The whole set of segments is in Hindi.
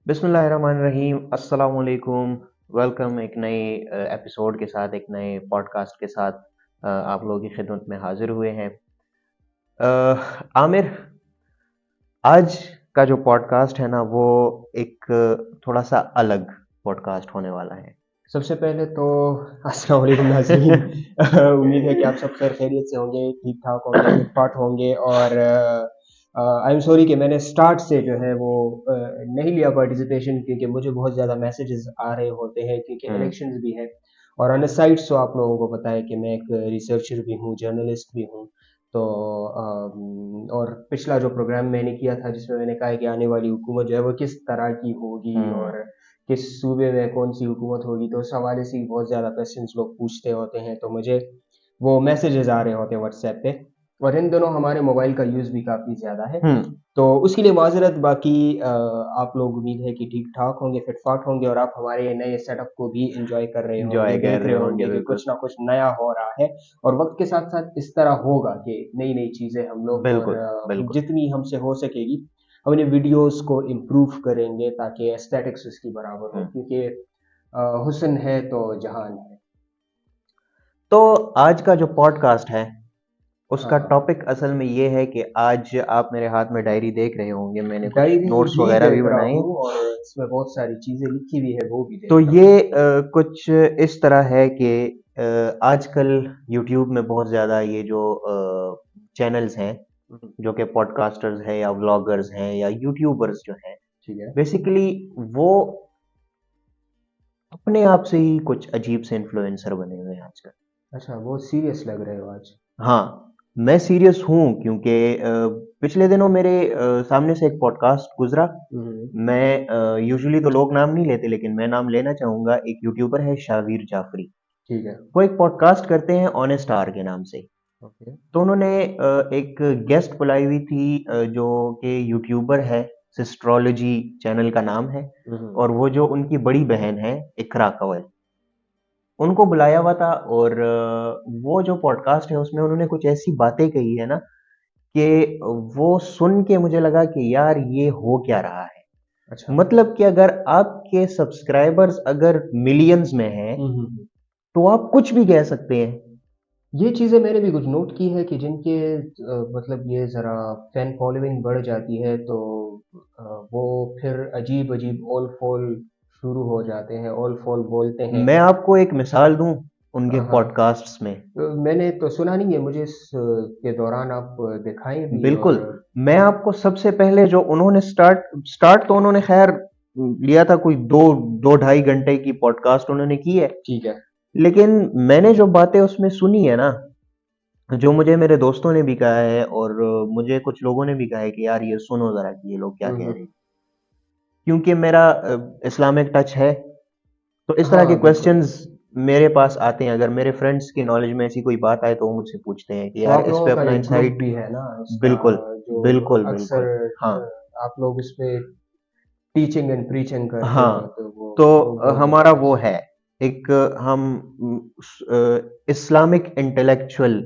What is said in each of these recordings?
बिस्मिल्लाहिर्रहमानिर्रहीम अस्सलाम वालेकुम। वेलकम एक नए एपिसोड के साथ, एक नए पॉडकास्ट के साथ आप लोगों की खिदमत में हाजिर हुए हैं। आमिर, आज का जो पॉडकास्ट है ना वो एक थोड़ा सा अलग पॉडकास्ट होने वाला है। सबसे पहले तो अस्सलाम वालेकुम नाज़रीन। उम्मीद है कि आप सब खैर खैरियत से होंगे, ठीक-ठाक होंगे, फिट-फाट होंगे और आई एम सॉरी कि मैंने स्टार्ट से जो है वो नहीं लिया पार्टिसिपेशन क्योंकि मुझे बहुत ज़्यादा मैसेजेस आ रहे होते हैं क्योंकि हम्म। इलेक्शंस भी हैं और ऑन द साइड सो आप लोगों को पता है कि मैं एक रिसर्चर भी हूँ, जर्नलिस्ट भी हूँ। तो और पिछला जो प्रोग्राम मैंने किया था जिसमें मैंने कहा है कि आने वाली हुकूमत जो है वो किस तरह की होगी हम्म। और किस सूबे में कौन-सी हुकूमत होगी, तो उस हवाले से ही बहुत ज़्यादा क्वेश्चन्स लोग पूछते होते हैं, तो मुझे वो मैसेजेस आ रहे होते हैं व्हाट्सएप पे और इन दिनों हमारे मोबाइल का यूज़ भी काफ़ी ज़्यादा है। हम्म। तो उसके लिए माज़रत बाकी आप लोग उम्मीद है कि ठीक-ठाक होंगे, फिट-फाट होंगे और आप हमारे नए सेटअप को भी एन्जॉय कर रहे होंगे, इंजॉय कर देख रहे रहे होंगे, होंगे कि बिल्कुल। कुछ ना कुछ नया हो रहा है और वक़्त के साथ-साथ इस तरह होगा कि नई-नई चीज़ें हम लोग और बिल्कुल बिल्कुल। जितनी हमसे हो सकेगी, हम अपने वीडियोज़ को इम्प्रूव करेंगे ताकि एस्थेटिक्स उसकी बराबर हो हम्म। क्योंकि हुस्न है तो जहान है। तो आज का जो पॉडकास्ट है हाँ, उसका हाँ। टॉपिक असल में ये है कि आज आप मेरे हाथ में डायरी देख रहे होंगे, मैंने कुछ डायरी नोट्स भी वगैरह भी देख रहा बनाए हैं। हूँ और इसमें बहुत सारी चीज़ें लिखी हुई है, वो भी तो देख रहा ये हूँ। कुछ इस तरह है कि आजकल यूट्यूब में बहुत ज़्यादा ये जो चैनल्स हैं, हुँ, जो कि पॉडकास्टर्स हैं या व्लॉगर्स हैं या यूट्यूबर्स जो हैं, ठीक है। बेसिकली वो अपने आप से ही कुछ अजीब से इन्फ्लुएंसर बने हुए हैं आजकल। अच्छा, बहुत सीरियस लग रहे हो आज। हाँ, मैं सीरियस हूँ क्योंकि पिछले दिनों मेरे सामने से एक पॉडकास्ट गुजरा। हुँ, हुँ, मैं यूजुअली तो लोग नाम नहीं लेते, लेकिन मैं नाम लेना चाहूंगा। एक यूट्यूबर है शावीर जाफरी। ठीक है। वो एक पॉडकास्ट करते हैं ऑनेस्ट आर के नाम से। ओके। तो उन्होंने एक गेस्ट बुलाई हुई थी, जो कि यूट्यूबर है, सिस्ट्रोलॉजी चैनल का नाम है। हुँ, हुँ। और वो जो उनकी बड़ी बहन है इकरा कंवल, उनको बुलाया हुआ था। और वो जो पॉडकास्ट है उसमें उन्होंने कुछ ऐसी बातें कही है ना कि वो सुन के मुझे लगा कि यार ये हो क्या रहा है। अच्छा। मतलब कि अगर आपके सब्सक्राइबर्स अगर मिलियंस में हैं हुँ, हुँ, हुँ। तो आप कुछ भी कह सकते हैं। ये चीज़ें मैंने भी कुछ नोट की है कि जिनके मतलब ये ज़रा फैन फॉलोइंग बढ़ जाती है तो अ, वो फिर अजीब-अजीब ओल-फोल शुरू हो जाते हैं, ओल-फोल बोलते हैं। मैं आपको एक मिसाल दूं उनके हाँ, हाँ। पॉडकास्ट्स में। मैंने तो सुना नहीं है, मुझे इस के दौरान आप दिखाएँ भी बिल्कुल। और मैं आपको सबसे पहले जो उन्होंने स्टार्ट स्टार्ट तो उन्होंने खैर लिया था, कोई दो ढाई घंटे की पॉडकास्ट उन्होंने की है। ठीक है। लेकिन मैंने जो बातें उसमें सुनी है ना, जो मुझे मेरे दोस्तों ने भी कहा है और मुझे कुछ लोगों ने भी कहा है कि यार ये सुनो जरा कि ये लोग क्या हुँ, कह रहे हैं। हुँ। क्योंकि मेरा इस्लामिक टच है, तो इस तरह के हाँ, बिल्कुल। क्वेश्चंस मेरे पास आते हैं। अगर मेरे फ्रेंड्स की नॉलेज में ऐसी कोई बात आए तो वो मुझसे पूछते हैं कि तो यार आप इस लोगों पे का अपना एक ग्रुप इंसाइट। भी है ना इसका बिल्कुल जो बिल्कुल अक्सर बिल्कुल। हाँ आप लोग उसपे टीचिंग एंड प्रीचिंग करते हो हाँ। तो तो वो बहुत हमारा वो ज़बरदस्त। है एक, हम इस्लामिक इंटेलेक्चुअल,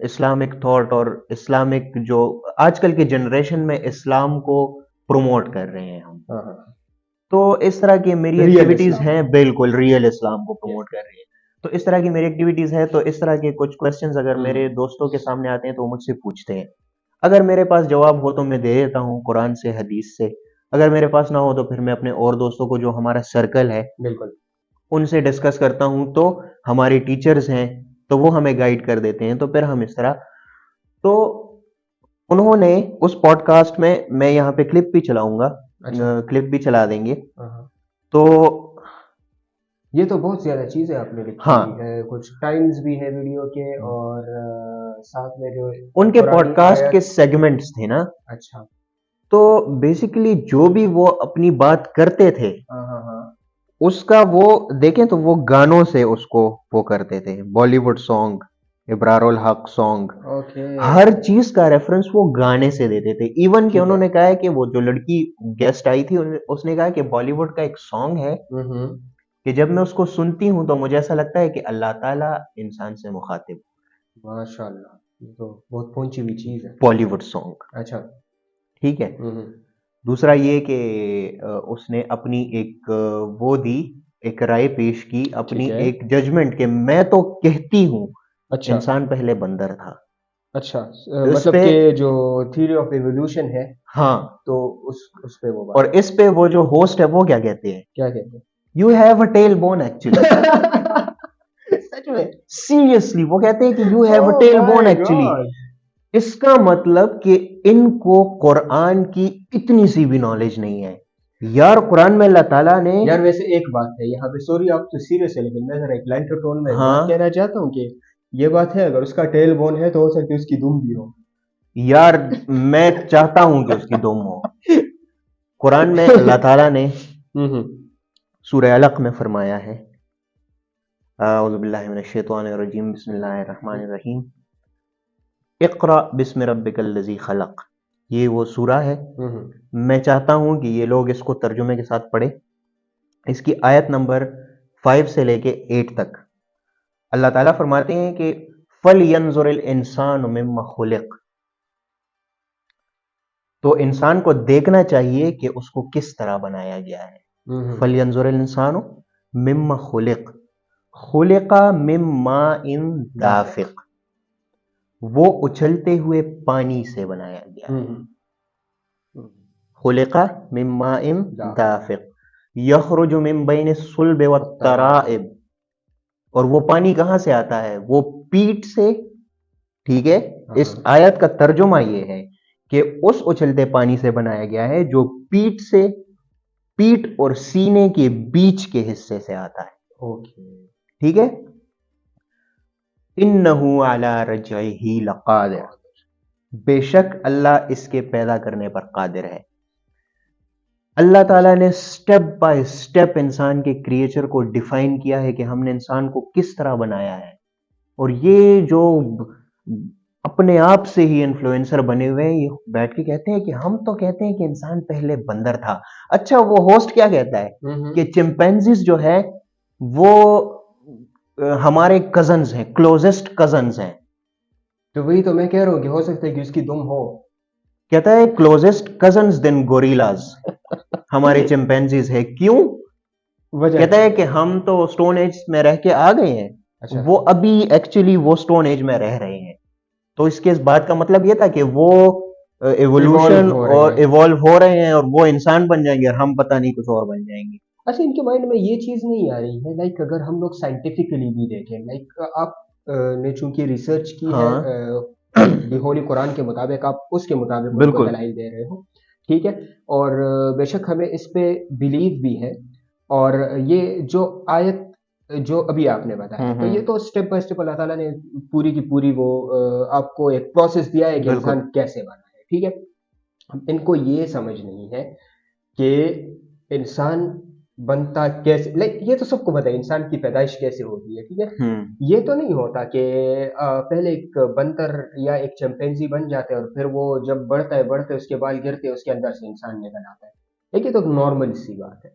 इस्लामिक थॉट और इस्लामिक जो आजकल के जनरेशन में इस्लाम को प्रमोट कर रहे हैं हम। हाँ, हाँ। तो इस तरह की मेरी रियल एक्टिविटीज इस्लाम। हैं, बिल्कुल रियल इस्लाम को यस। प्रमोट कर रही है। तो इस तरह की मेरी एक्टिविटीज है, तो इस तरह के कुछ क्वेश्चंस अगर हुँ, मेरे हुँ। दोस्तों के सामने आते हैं तो वो मुझसे पूछते हैं। अगर मेरे पास जवाब हो तो मैं दे देता हूँ कुरान से, हदीस से। अगर मेरे पास ना हो तो फिर मैं अपने और दोस्तों को, जो हमारा सर्कल है, बिल्कुल। उनसे डिस्कस करता हूँ। तो हमारे टीचर्स हैं तो वो हमें गाइड कर देते हैं। तो फिर हम इस तरह, तो उन्होंने उस पॉडकास्ट में, मैं यहाँ पे क्लिप भी चलाऊंगा, अच्छा। क्लिप भी चला देंगे। हाँ, हाँ। तो ये तो बहुत ज़्यादा चीज़ें आपने लिखी हुई हाँ, है, कुछ टाइम्स भी है वीडियो के और साथ में जो उनके कुरानी पॉडकास्ट के आयत। सेगमेंट्स थे ना, अच्छा। तो बेसिकली जो भी वो अपनी बात करते थे हाँ, हाँ, हाँ। उसका वो देखें तो वो गानों से उसको वो करते थे। बॉलीवुड सॉन्ग, इब्रारुल हक सॉन्ग, ओके। हर चीज का रेफरेंस वो गाने से देते थे। इवन कि ठीक है। उन्होंने कहा है कि वो जो लड़की गेस्ट आई थी, उसने कहा कि बॉलीवुड का एक सॉन्ग है हुँ, हुँ। कि जब मैं उसको सुनती हूँ तो मुझे ऐसा लगता है कि अल्लाह ताला इंसान से मुखातिब। माशाअल्लाह! ये तो बहुत पहुँची हुई चीज़ है। बॉलीवुड सॉन्ग, अच्छा। ठीक है। हुँ, हुँ। दूसरा ये कि उसने अपनी एक वो दी, एक राय पेश की, अपनी ठीक है। एक जजमेंट कि मैं तो कहती हूँ अच्छा, इंसान पहले बंदर था। अच्छा। तो इस मतलब पे, कि जो थ्योरी ऑफ एवोल्यूशन है, हाँ, तो उस पे वो बात और इस पे वो जो होस्ट है वो क्या कहते हैं, क्या कहते you have a tail bone actually. हैं? सच में? सीरियसली वो कहते हैं कि you have a oh tail bone my actually. God! इसका मतलब कि इनको कुरान की इतनी सी भी नॉलेज नहीं है। यार कुरान में अल्लाह ताला ने, यार वैसे एक बात है यहाँ पे, सॉरी आप तो सीरियस है, लेकिन मैं जरा एक लाइटर टोन में एक बात हाँ कहना चाहता हूँ कि ये बात है, अगर उसका टेल बोन है तो हो सकती है उसकी दुम भी हो। यार, मैं चाहता हूं कि उसकी दुम हो। कुरान में अल्लाह ताला ने हम्म। सूरह अलक में फरमाया है, औज़ु बिल्लाहि मिनश शैतानिर रजीम, बिस्मिल्लाहिर रहमानिर रहीम, इक़रा बिस्मि रब्बिकल लज़ी खलक़। ये वो सूरा है। हम्म। मैं चाहता हूं कि ये लोग इसको तर्जुमे के साथ पढ़े। इसकी आयत नंबर 5 से लेके 8 तक अल्लाह ताला फरमाते हैं कि फल यंजुरिल इंसान मिम्मा खुलिक। तो इंसान को देखना चाहिए कि उसको किस तरह बनाया गया है। फल हम्म। यंजुरिल इंसान मिम्मा खुलिक, खुलिका मिम्मा इन दाफिक। दाफिक, वो उछलते हुए पानी से बनाया गया है। हम्म। खुलिका मिम्मा इन दाफिक। दाफिक यखरुजु मिन बैनि सुल्ब तराए। वत्तराइब। और वो पानी कहां से आता है, वो पीठ से। ठीक है। हाँ इस हाँ। आयत का तर्जुमा ये है कि उस उछलते पानी से बनाया गया है जो पीठ से, पीठ और सीने के बीच के हिस्से से आता है। ओके। ठीक है। इन्नहु अला रजइही लकादिर, बेशक अल्लाह इसके पैदा करने पर कादिर है। अल्लाह ताला ने स्टेप बाय स्टेप इंसान के क्रिएचर को डिफाइन किया है कि हमने इंसान को किस तरह बनाया है। और ये जो अपने आप से ही इन्फ्लुएंसर बने हुए हैं, ये बैठ के कहते हैं कि हम तो कहते हैं कि इंसान पहले बंदर था। अच्छा, वो होस्ट क्या कहता है कि चिंपैंजीज जो है वो हमारे कजन्स हैं, क्लोजेस्ट कजन्स हैं। तो वही तो मैं कह रहा हूँ कि हो सकता है कि उसकी दुम हो। कहता है क्लोजेस्ट कजन्स देन गोरिल्लाज हमारे चिंपैंजीज है। क्यों? वजह कहता क्या है है? कि हम तो स्टोन एज में रह के आ गए हैं, अच्छा। वो अभी एक्चुअली वो स्टोन एज में रह रहे हैं। तो इसके इस बात का मतलब ये था कि वो इवॉल्व एवोल्यूशन हो रहे और हैं। इवॉल्व हो रहे हैं और वो इंसान बन जाएंगे और हम पता नहीं कुछ और बन जाएंगे। अच्छा, इनके माइंड में ये चीज नहीं आ रही है, लाइक अगर हम लोग साइंटिफिकली भी देखें, लाइक आप ने चूंकि रिसर्च की है हाँ दी होली कुरान के मुताबिक, आप उसके मुताबिक उनको बिल्कुल। दलाइल दे रहे हो। ठीक है। और बेशक हमें इस पे बिलीव भी है। और ये जो आयत जो अभी आपने बताया, तो ये हम्म। तो स्टेप बाय स्टेप अल्लाह ताला ने पूरी की पूरी वो आपको एक प्रोसेस दिया है कि बिल्कुल। इंसान कैसे बना है। ठीक है। अब इनको ये समझ नहीं है कि इंसान बनता कैसे, लाइक ये तो सबको पता है इंसान की पैदाइश कैसे होती है। ठीक है। हम्म। ये तो नहीं होता कि पहले एक बंदर या एक चिंपैंजी बन जाता है और फिर वो जब बढ़ता है उसके बाल गिरते हैं, उसके अंदर से इंसान निकल आता है। देखिए, ये तो नॉर्मल सी बात है।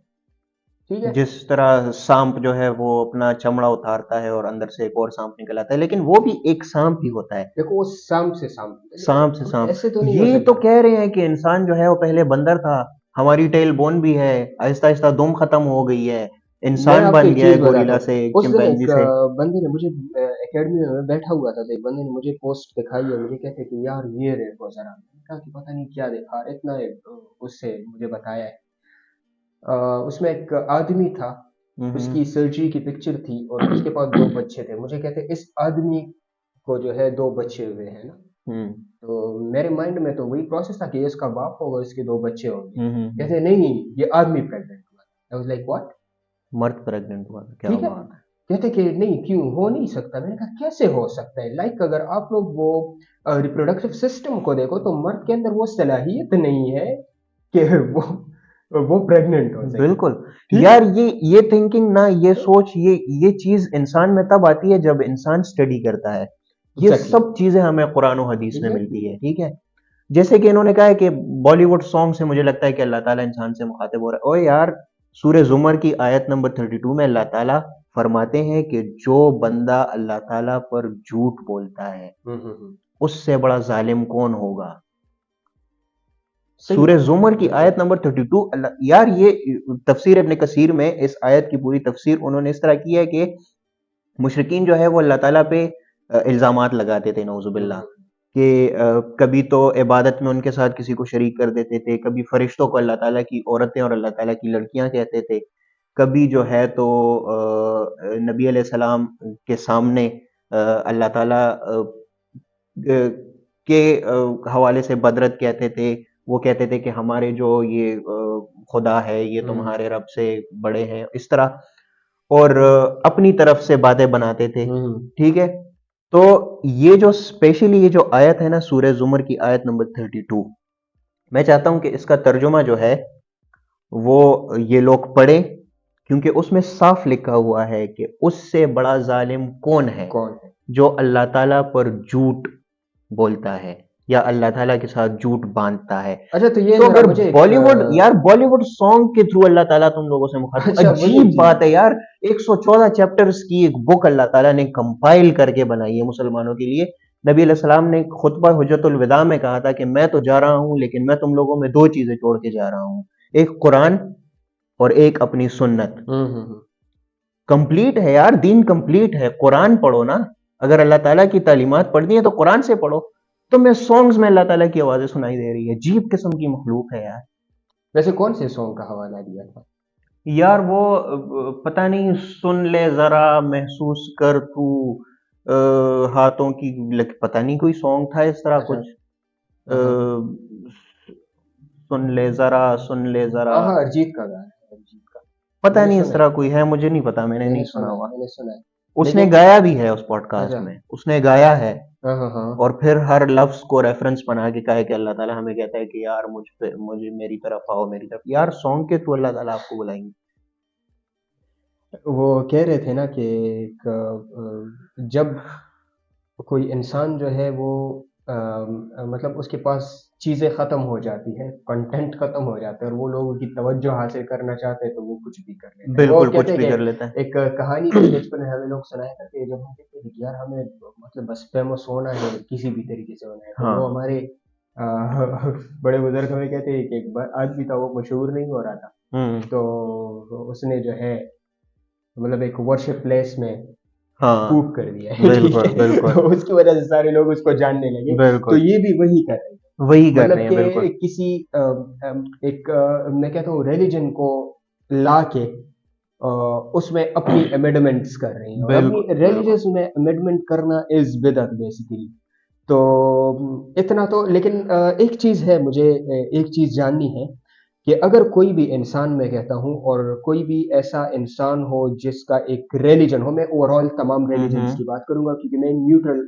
ठीक है। जिस तरह सांप जो है वो अपना चमड़ा उतारता है और अंदर से एक और सांप निकल आता है, लेकिन वो भी एक सांप ही होता है। देखो वो सांप से सांप, सांप से हम सांप। ऐसे तो नहीं हो ये तो सकता। कह रहे हैं कि इंसान जो है वो पहले बंदर था, हमारी टेल बोन भी है, आहिस्ता आहिस्ता दुम खत्म हो गई है, मैं इंसान आपको बन एक गया है चीज बताता गोरिल्ला हूँ। से, उस दिन एक चिंपैंजी से। बंदे ने मुझे एकेडमी में मैं बैठा हुआ था, तो एक बंदे ने मुझे पोस्ट दिखाई और मुझे कहते कि यार ये देखो जरा, मैंने कहा कि पता नहीं क्या देखा, और इतना उससे मुझे बताया है। उसमें एक आदमी था, हम्म। उसकी सर्जरी की पिक्चर थी और उसके पास दो बच्चे थे। मुझे कहते इस आदमी को जो है दो बच्चे हुए हैं ना। हम्म। तो मेरे माइंड में तो वही प्रोसेस था कि ये इसका बाप होगा, इसके दो बच्चे होंगे। हम्म। कहते नहीं, ये आदमी प्रेग्नेंट हुआ। I was like what? मर्द प्रेग्नेंट हुआ था, क्या ठीक है। बात है। कहते कि नहीं, क्यों हो नहीं सकता। मैंने कहा कैसे हो सकता है, लाइक अगर आप लोग वो रिप्रोडक्टिव सिस्टम को देखो तो मर्द के अंदर वो सलाहियत नहीं है कि वो प्रेग्नेंट हो सके। बिल्कुल। ठीक है। यार ये थिंकिंग ना, ये सोच, ये चीज इंसान में तब आती है जब इंसान स्टडी करता है। ये एग्जैक्टली। सब चीजें हमें कुरान और हदीस में एग्जैक्टली। मिलती है। ठीक है। जैसे कि इन्होंने कहा है कि बॉलीवुड सॉन्ग से मुझे लगता है कि अल्लाह ताला इंसान से मुखातिब हो रहा है। ओए यार, सूरह जुमर की आयत नंबर 32 में अल्लाह ताला फरमाते हैं कि जो बंदा अल्लाह ताला पर झूठ बोलता है हम्म। उससे बड़ा जालिम कौन होगा। सही सूरह बात है, जुमर की बिल्कुल। आयत नंबर 32 अल्लाह यार ये तफसीर इब्न कसीर में इस आयत की पूरी तफसीर उन्होंने इस तरह की है कि मुशरिकीन जो है वो अल्लाह ताला पे इल्जामात लगाते थे हुँ, नऊजुबिल्लाह हुँ। कि कभी तो इबादत में उनके साथ किसी को शरीक कर देते थे, कभी फरिश्तों को अल्लाह ताला की औरतें और अल्लाह ताला की लड़कियां कहते थे, कभी जो है तो नबी अलैहिस्सलाम के सामने अल्लाह ताला के हवाले से बदरत कहते थे। वो कहते थे कि हमारे जो ये खुदा है ये हुँ, तुम्हारे रब से बड़े हैं, इस तरह। और अपनी तरफ से बातें बनाते थे। हुँ, हुँ। ठीक है। तो ये जो स्पेशली ये जो आयत है ना सूरह जुमर की आयत नंबर 32, मैं चाहता हूं कि इसका तर्जुमा जो है वो ये लोग पढ़े, क्योंकि उसमें साफ लिखा हुआ है कि उससे बड़ा जालिम कौन है कौन है? जो अल्लाह ताला पर झूठ बोलता है या अल्लाह ताला के साथ झूठ बांधता है। अच्छा, तो ये तो ज़रा अगर मुझे एक बॉलीवुड यार बॉलीवुड सॉन्ग के थ्रू अल्लाह ताला तुम लोगों से मुखातिब, अच्छा, वही अजीब चीज़। बात है यार। 114 चैप्टर्स की एक बुक अल्लाह ताला ने कंपाइल करके बनाई है मुसलमानों के लिए। नबी अलैहि सलाम ने खुतबा हुज्जतुल विदा में कहा था कि मैं तो जा रहा हूं लेकिन मैं तुम लोगों में दो चीजें छोड़ के जा रहा हूं, एक कुरान और एक अपनी सुन्नत। हुँ, हुँ, हुँ। कंप्लीट है यार, दीन कंप्लीट है। कुरान पढ़ो ना, अगर अल्लाह ताला की तालीमात पढ़नी है तो कुरान से पढ़ो। तो मैं सॉन्ग्स में अल्लाह ताला की आवाजें सुनाई दे रही है, अजीब किस्म की मखलूक है यार। वैसे कौन से सॉन्ग का हवाला दिया था? यार वो पता नहीं, सुन ले जरा महसूस कर तू हाथों की पता नहीं कोई सॉन्ग था इस तरह अच्छा। कुछ। हाँ, हाँ। सुन ले जरा, सुन ले जरा, हाँ, हाँ, अरिजीत का गाना है, अरिजीत का। पता मैंने नहीं इस सुना है, तरह कोई है, मुझे नहीं पता, मैंने नहीं सुना हुआ। मैंने सुना है। उसने लेकिन गाया भी है उस पॉडकास्ट अच्छा। में, उसने गाया है। हाँ, हाँ, हाँ। और फिर हर लफ्ज को रेफरेंस बना के कहा है कि अल्लाह ताला हमें कहता है कि यार मुझ पे मुझे मेरी तरफ आओ, मेरी तरफ। यार सॉन्ग के थ्रू अल्लाह ताला आपको बुलाएंगे। वो कह रहे थे ना कि एक जब कोई इंसान जो है वो मतलब उसके पास चीज़ें ख़त्म हो जाती हैं, कंटेंट ख़त्म हो जाता है और वो लोगों की तवज्जो हासिल करना चाहते हैं तो वो कुछ भी कर लेते हैं। वो बिल्कुल कहते कुछ हैं भी कर लेता कि है। एक कहानी थी बचपन में हमें लोग सुनाया करते थे, जब हम कहते थे कि यार हमें मतलब बस फेमस होना है, किसी भी तरीके से होना है, तो वो हाँ। हमारे अ, बड़े बुज़ुर्ग हमें कहते हैं कि एक आदमी था, वो मशहूर नहीं हो रहा था, हम्म। तो उसने जो है मतलब एक वर्शिप प्लेस में हाँ। फूक कर दिया है, ठीक बिल्कुल है? बिल्कुल। तो उसकी वजह से सारे लोग उसको जानने लगे, तो बिल्कुल ये भी वही कर रहे हैं। वही कर मतलब रहे हैं, कि बिल्कुल। किसी एक मैं कहता हूँ रिलिजन को ला के उसमें अपनी अमेंडमेंट्स कर रहे हैं और अपनी बिल्कुल बिल्कुल। रिलीजियस में अमेंडमेंट करना इज़ बिदअत बेसिकली। तो इतना तो लेकिन एक चीज़ है मुझे एक चीज़ जाननी है कि अगर कोई भी इंसान मैं कहता हूँ और कोई भी ऐसा इंसान हो जिसका एक रिलीजन हो, मैं ओवरऑल तमाम रिलीजन्स हम्म। की बात करूँगा क्योंकि मैं न्यूट्रल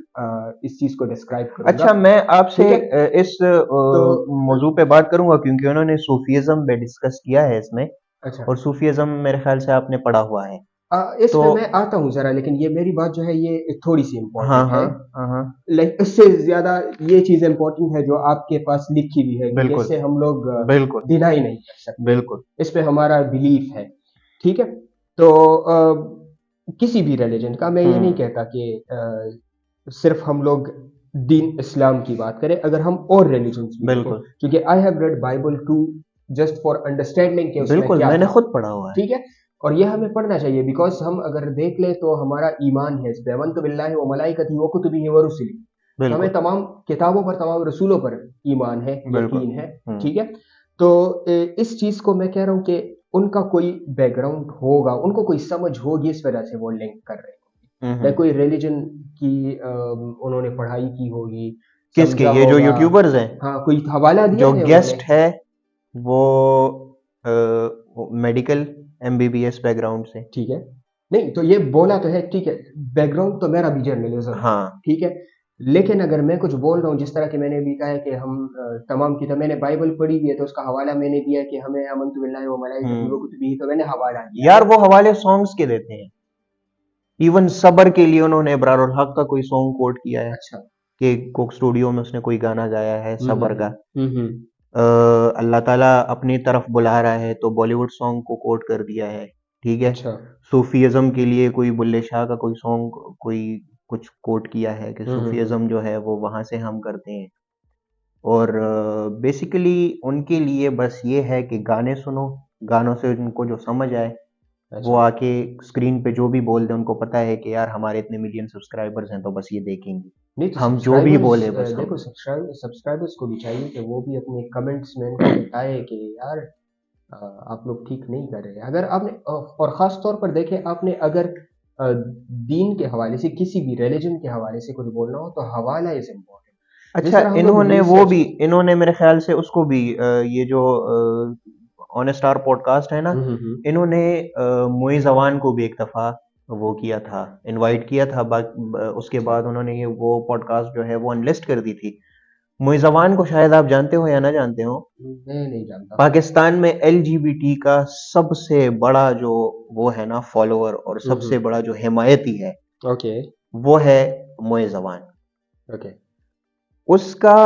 इस चीज़ को डिस्क्राइब करूँगा, अच्छा, मैं आपसे ठीक है? इस तो मौजू पे बात करूंगा क्योंकि उन्होंने सूफीज्म पे डिस्कस किया है इसमें। अच्छा। और सूफीज्म मेरे ख्याल से आपने पढ़ा हुआ है। इस तो पे मैं आता हूँ ज़रा, लेकिन ये मेरी बात जो है ये थोड़ी-सी हाँ इम्पोर्टेंट हाँ है। हाँ हाँ। लाइक इससे ज़्यादा ये चीज़ इम्पोर्टेंट है जो आपके पास लिखी हुई है क्योंकि बिल्कुल इससे हम लोग बिल्कुल डिनाई नहीं कर सकते। बिल्कुल। इस पे हमारा बिलीफ है, ठीक है? तो किसी भी रिलिजन का मैं ये नहीं हम्म। कहता कि सिर्फ़ हम लोग दीन इस्लाम की बात करें, अगर हम और रिलिजन्स भी देखें बिल्कुल क्योंकि I have read Bible too just for understanding कि उसमें बिल्कुल, क्या मैंने था। खुद पढ़ा हुआ है। ठीक है? और ये हमें पढ़ना चाहिए बिकॉज़ हम अगर देख लें तो हमारा ईमान है इस पे आमनतु बिल्लाहि व मलाइकतिही व कुतुबिही व रुसुलिही। हमें बिल्कुल तमाम किताबों पर, तमाम रसूलों पर ईमान है, बिल्कुल। यकीन है, ठीक है? तो इस चीज़ को मैं कह रहा हूँ कि उनका कोई बैकग्राउंड होगा, उनको कोई समझ होगी इस वजह से वो लिंक कर रहे होंगे। या हम्म। कोई रिलिजन की उन्होंने पढ़ाई की होगी, किसके, समझा ये जो होगा, यूट्यूबर्स हैं? हाँ, कोई हवाला दिया जो है उन्होंने। गेस्ट है वो मेडिकल एमबीबीएस बैकग्राउंड से। ठीक है। नहीं, तो ये बोला तो है, ठीक है, बैकग्राउंड तो मेरा भी जर्नलिज़्म है, हाँ। ठीक है? लेकिन अगर मैं कुछ बोल रहा हूँ जिस तरह कि मैंने अभी कहा है कि हम तमाम किताब मैंने बाइबल पढ़ी हुई है तो उसका हवाला मैंने दिया कि हमें आमनतु बिल्लाहि व मलाइकतिही व हम्म। कुतुबिही, तो मैंने हवाला दिया यार है। वो हवाले सॉन्ग्स के देते हैं। इवन सबर के लिए उन्होंने इब्रारुल हक का कोई सॉन्ग कोट किया है अच्छा। कि कोक स्टूडियो में उसने कोई गाना गाया है हुँ, हुँ, सबर का। हुँ। हुँ, हुँ। अल्लाह ताला अपनी तरफ बुला रहा है तो बॉलीवुड सॉन्ग को कोट कर दिया है। ठीक है। अच्छा। सूफीज़्म के लिए कोई बुल्ले शाह का कोई सॉन्ग कोई कुछ कोट किया है कि हुँ, हुँ, हुँ। सूफीज़्म जो है वो वहां से हम करते हैं। और बेसिकली उनके लिए बस ये है कि गाने सुनो, गानों से उनको जो समझ आए वो अच्छा। आके स्क्रीन पे जो भी बोल दे, उनको पता है कि यार हमारे इतने मिलियन सब्सक्राइबर्स हैं तो बस ये देखेंगे, नहीं तो हम जो भी सब्सक्राइबर्स बोले बस हम। देखो सब्सक्राइबर्स को भी चाहिए कि वो भी अपने कमेंट्स में इनको बताए कि यार आप लोग ठीक नहीं कर रहे। अगर आपने और ख़ास तौर पर देखें, आपने अगर दीन के हवाले से, किसी भी रिलीजन के हवाले से कुछ बोलना हो तो हवाला इज़ इम्पोर्टेंट। जिस अच्छा, तरह हम लोग इन्होंने वो रिसर्च भी, को। इन्होंने मेरे ख्याल से उसको भी ये जो ऑनेस्ट आवर पॉडकास्ट है ना, हुँ, हुँ, हुँ। इन्होंने मुइज अवान को भी एक दफा वो किया था, इनवाइट किया था, उसके अच्छा, बाद उन्होंने ये वो पॉडकास्ट जो है वो अनलिस्ट कर दी थी। मुइज अवान को शायद आप जानते हो या ना जानते हो। मैं नहीं जानता। पाकिस्तान में एलजीबीटी का सबसे बड़ा जो वो है ना फॉलोअर, और हुँ, सबसे हुँ। बड़ा जो हिमायती है, ओके, वो है मुइज अवान। ओके। उसका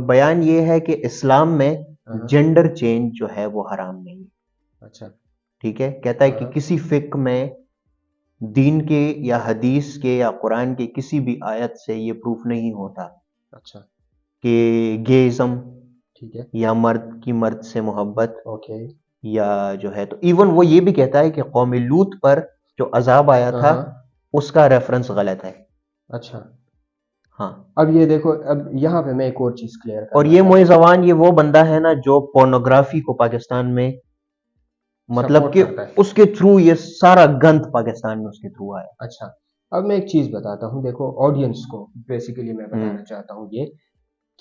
बयान ये है कि इस्लाम में हाँ, हाँ। जेंडर चेंज जो है वो हराम नहीं है। अच्छा। ठीक है, कहता है हाँ, कि हाँ। किसी फिक में दीन के या हदीस के या कुरान के किसी भी आयत से ये प्रूफ नहीं होता अच्छा, कि गेइज्म ठीक है। या मर्द की मर्द से मोहब्बत, ओके। या जो है, तो इवन वो ये भी कहता है कि कौम लूत पर जो अजाब आया हाँ, था हाँ। उसका रेफरेंस गलत है। अच्छा। हाँ। अब ये देखो, अब यहाँ पे मैं एक और चीज़ क्लियर और करना ये चाहता मोइज हूँ। अवान, ये वो बंदा है ना जो पोर्नोग्राफी को पाकिस्तान में, मतलब सपोर्ट कि करता है। उसके थ्रू ये सारा गंद पाकिस्तान में उसके थ्रू आया। अच्छा, अब मैं एक चीज़ बताता हूँ, देखो ऑडियंस को बेसिकली मैं हम्म। बताना चाहता हूँ ये,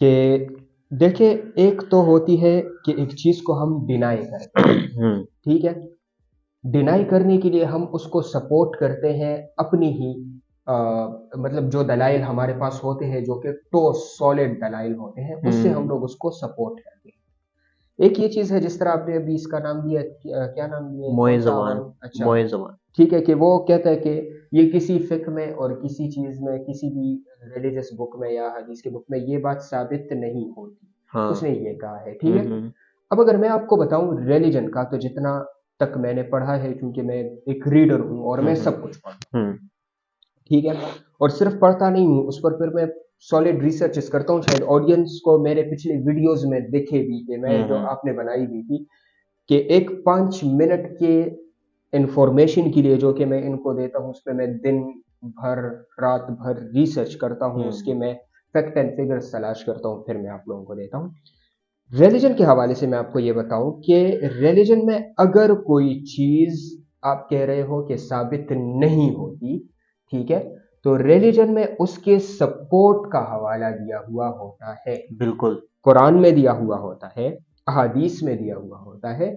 कि देखिए, एक तो होती है कि एक चीज़ को हम डिनाई करते हैं, हम्म। ठीक है? डिनाई करने के लिए हम उसको सपोर्ट करते हैं अपनी ही अ, मतलब जो दलाइल हमारे पास होते हैं, जो कि ठोस सॉलिड दलाइल होते हैं, उससे हम हम्म। लोग उसको सपोर्ट करते हैं। एक ये चीज़ है, जिस तरह आपने अभी इसका नाम लिया, क्या नाम लिया, मोए कौन-सा जवान। अवान? अच्छा, मोए जवान। ठीक है, कि वो कहता है कि ये किसी फ़िक्र में और किसी चीज़ में, किसी भी रिलीजियस बुक में या हदीस की बुक में ये बात साबित नहीं होती। हाँ। उसने ये कहा है, ठीक है? हम्म। अब अगर मैं आपको बताऊँ रिलीजन का, तो जितना तक मैंने पढ़ा है, क्योंकि मैं एक रीडर हूँ और मैं हम्म। सब कुछ पढ़ता हूँ, हम्म। ठीक है? और सिर्फ़ पढ़ता नहीं हूँ, उस पर फिर मैं सॉलिड रिसर्चेज़ करता हूँ। शायद ऑडियंस को मेरे पिछले वीडियोज़ में दिखे भी, कि मैं जो हम्म। आपने बनाई भी थी, कि एक 5 मिनट के इन्फॉर्मेशन के लिए जो कि मैं इनको देता हूँ, उसपे मैं दिन भर, रात भर रिसर्च करता हूँ, उसके हम्म। मैं फैक्ट एंड फिगर्स तलाश करता हूँ, फिर मैं आप लोगों को देता हूँ। रिलीजन के हवाले से मैं आपको ये बताऊँ कि रिलीजन में अगर कोई चीज़ आप कह रहे हो कि साबित नहीं होती, ठीक है? तो रिलीजन में उसके सपोर्ट का हवाला दिया हुआ होता है। बिल्कुल। कुरान में दिया हुआ होता है, अहादीस में दिया हुआ होता है,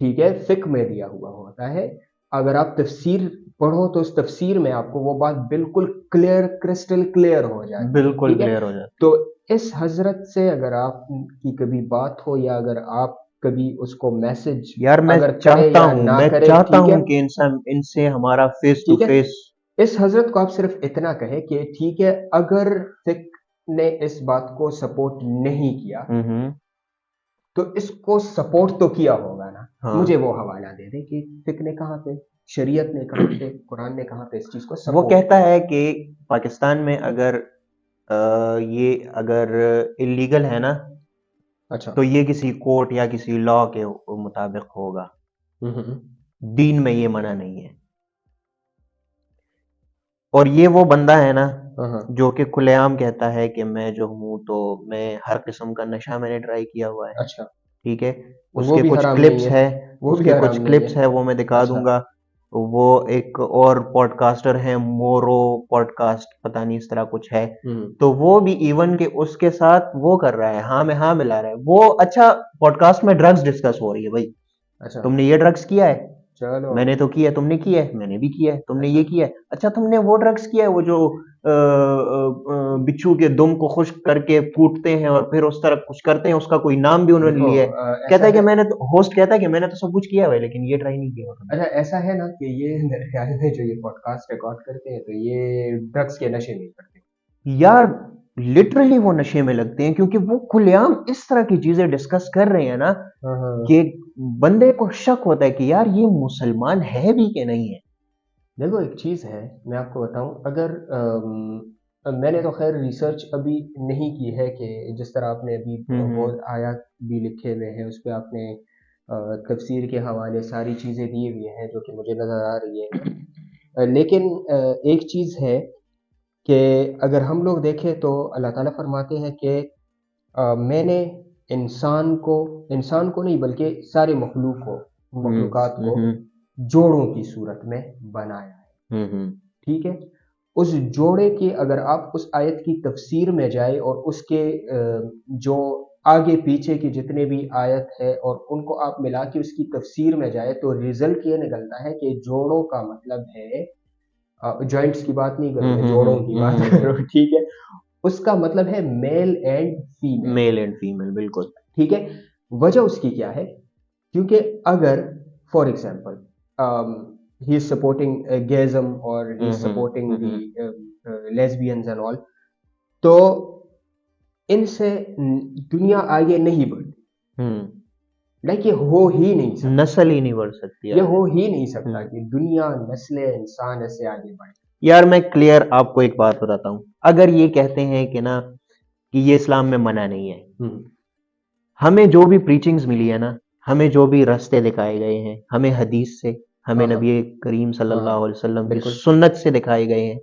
ठीक है? फ़िक्र में दिया हुआ होता है। अगर आप तफ़सीर पढ़ो तो उस तफ़सीर में आपको वो बात बिल्कुल क्लियर, क्रिस्टल क्लियर हो जाती है, बिल्कुल ठीक है? क्लियर हो जाती तो इस हज़रत से अगर आप की कभी बात हो, या अगर आप कभी उसको मैसेज है। यार अगर करें या ना मैं करें, चाहता ठीक है? हूं कि इंसान इनसे हमारा फेस टू ठीक है? फेस। इस हज़रत को आप सिर्फ़ इतना कहें कि ठीक है, अगर फ़िक्र ने इस बात को सपोर्ट नहीं किया, हम्म। तो इसको सपोर्ट तो किया होगा ना। मुझे हाँ। वो हवाला दे दें कि फिक ने कहाँ पे, शरीयत ने कहाँ पे, कुरान ने कहाँ पे इस चीज़ को वो सपोर्ट कहता किया। है कि पाकिस्तान में अगर ये अगर इलीगल है ना, अच्छा। तो ये किसी कोर्ट या किसी लॉ के मुताबिक होगा। हुँ, हुँ। दीन में ये मना नहीं है। और ये वो बंदा है ना हाँ, हाँ। जो कि खुलेआम कहता है कि मैं जो हूं, तो मैं हर किस्म का नशा मैंने ट्राई किया हुआ है। अच्छा, ठीक है। वो भी हराम नहीं है, वो भी उसके कुछ हराम नहीं है। क्लिप्स है, वो मैं दिखा अच्छा। दूंगा। वो एक और पॉडकास्टर है, मोरो पॉडकास्ट, पता नहीं इस तरह कुछ है। हुँ। तो वो भी इवन के उसके साथ वो कर रहा है, हाँ में हाँ मिला रहा है वो। अच्छा, पॉडकास्ट में ड्रग्स डिस्कस हो रही है भाई, अच्छा, तुमने ये ड्रग्स किया है, चलो। मैंने तो किया है, तुमने किया है, मैंने भी किया है, तुमने अच्छा। ये किया है, अच्छा तुमने वो ड्रग्स किया है वो जो बिच्छू के दुम को खुश्क करके कूटते हैं और फिर उस तरह कुछ करते हैं, उसका कोई नाम भी उन्होंने देखो लिया है। कहता ऐसा है कि है। मैंने तो, होस्ट कहता है कि मैंने तो सब कुछ किया हुआ है लेकिन ये ट्राई नहीं किया हुआ तुमने। अच्छा, ऐसा है ना कि ये मेरे ख्याल में जो ये पॉडकास्ट रिकॉर्ड करते हैं, तो ये ड्रग्स के नशे में करते हैं। यार लिटरली वो नशे में लगते हैं, क्योंकि वो खुलेआम इस तरह की चीजें डिस्कस कर रहे हैं ना हाँ, हाँ। कि बंदे को शक होता है कि यार ये मुसलमान है भी कि नहीं है। देखो एक चीज़ है, मैं आपको बताऊँ, अगर मैंने तो खैर रिसर्च अभी नहीं की है कि जिस तरह आपने अभी बहुत आयात भी लिखे हुए हैं, उस पे आपने तफसीर के हवाले सारी चीज़ें दी हुई हैं जो कि मुझे नज़र आ रही है। लेकिन एक चीज़ है कि अगर हम लोग देखें तो अल्लाह ताला फरमाते हैं कि मैंने इंसान को नहीं बल्कि सारे मखलूक़ात को जोड़ों की सूरत में बनाया है। ठीक है? उस जोड़े के अगर आप उस आयत की तफसीर में जाए और उसके जो आगे पीछे की जितने भी आयत है और उनको आप मिला के उसकी तफसीर में जाए तो रिजल्ट ये निकलता है कि जोड़ों का मतलब है, जॉइंट्स की बात नहीं कर रहा मैं, जोड़ों की बात कर रहा हूँ, ठीक है? उसका मतलब है male and female. Male and female, बिल्कुल। ठीक है? वजह उसकी क्या है? क्योंकि अगर for example he is supporting gayism और he is supporting the lesbians and all, तो इनसे दुनिया आगे नहीं बढ़ती। लाइक ये हो ही नहीं सकता, नस्ल ही नहीं बढ़ सकती ये आगे। हो ही नहीं सकता कि दुनिया नस्लें इंसान ऐसे आगे बढ़े। यार मैं क्लियर आपको एक बात बताता हूँ, अगर ये कहते हैं कि ना कि ये इस्लाम में मना नहीं है, हमें जो भी प्रीचिंग्स मिली है ना, हमें जो भी रास्ते दिखाए गए हैं, हमें हदीस से, हमें हाँ हाँ नबी करीम हाँ सल्लल्लाहु हाँ अलैहि वसल्लम की बिल्कुल। सुन्नत से दिखाए गए हैं,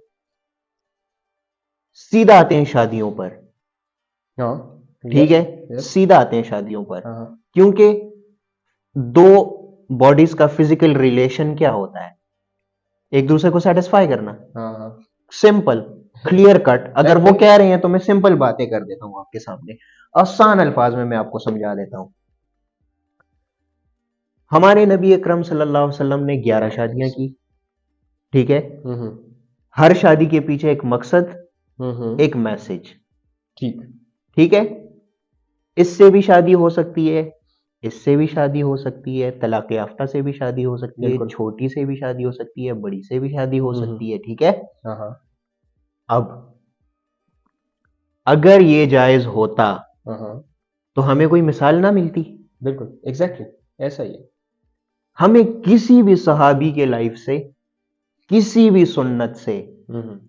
सीधा आते हैं शादियों पर। हाँ ठीक यस है, यस। सीधा आते हैं शादियों पर, हाँ हाँ क्योंकि दो बॉडीज का फिजिकल रिलेशन क्या होता है? एक दूसरे को सेटिस्फाई करना। हाँ हाँ। Simple, clear cut. अगर वो एक कह रहे हैं तो मैं सिंपल बातें कर देता हूं आपके सामने, आसान अल्फाज में मैं आपको समझा देता हूं। हमारे नबी अकरम सल्लल्लाहु अलैहि वसल्लम ने 11 शादियां की। ठीक है, हम्म हर शादी के पीछे एक मकसद, हम्म। एक मैसेज। ठीक। ठीक है, इससे भी शादी हो सकती है, इससे भी शादी हो सकती है, तलाक याफ्ता से भी शादी हो सकती है, बिल्कुल। छोटी से भी शादी हो सकती है, बड़ी से भी शादी हो हम्म। सकती है। ठीक है, हाँ हाँ अब अगर ये जायज होता हाँ हाँ तो हमें कोई मिसाल ना मिलती। बिल्कुल एग्जैक्टली ऐसा ही है। हमें किसी भी सहाबी के लाइफ से, किसी भी सुन्नत से हम्म।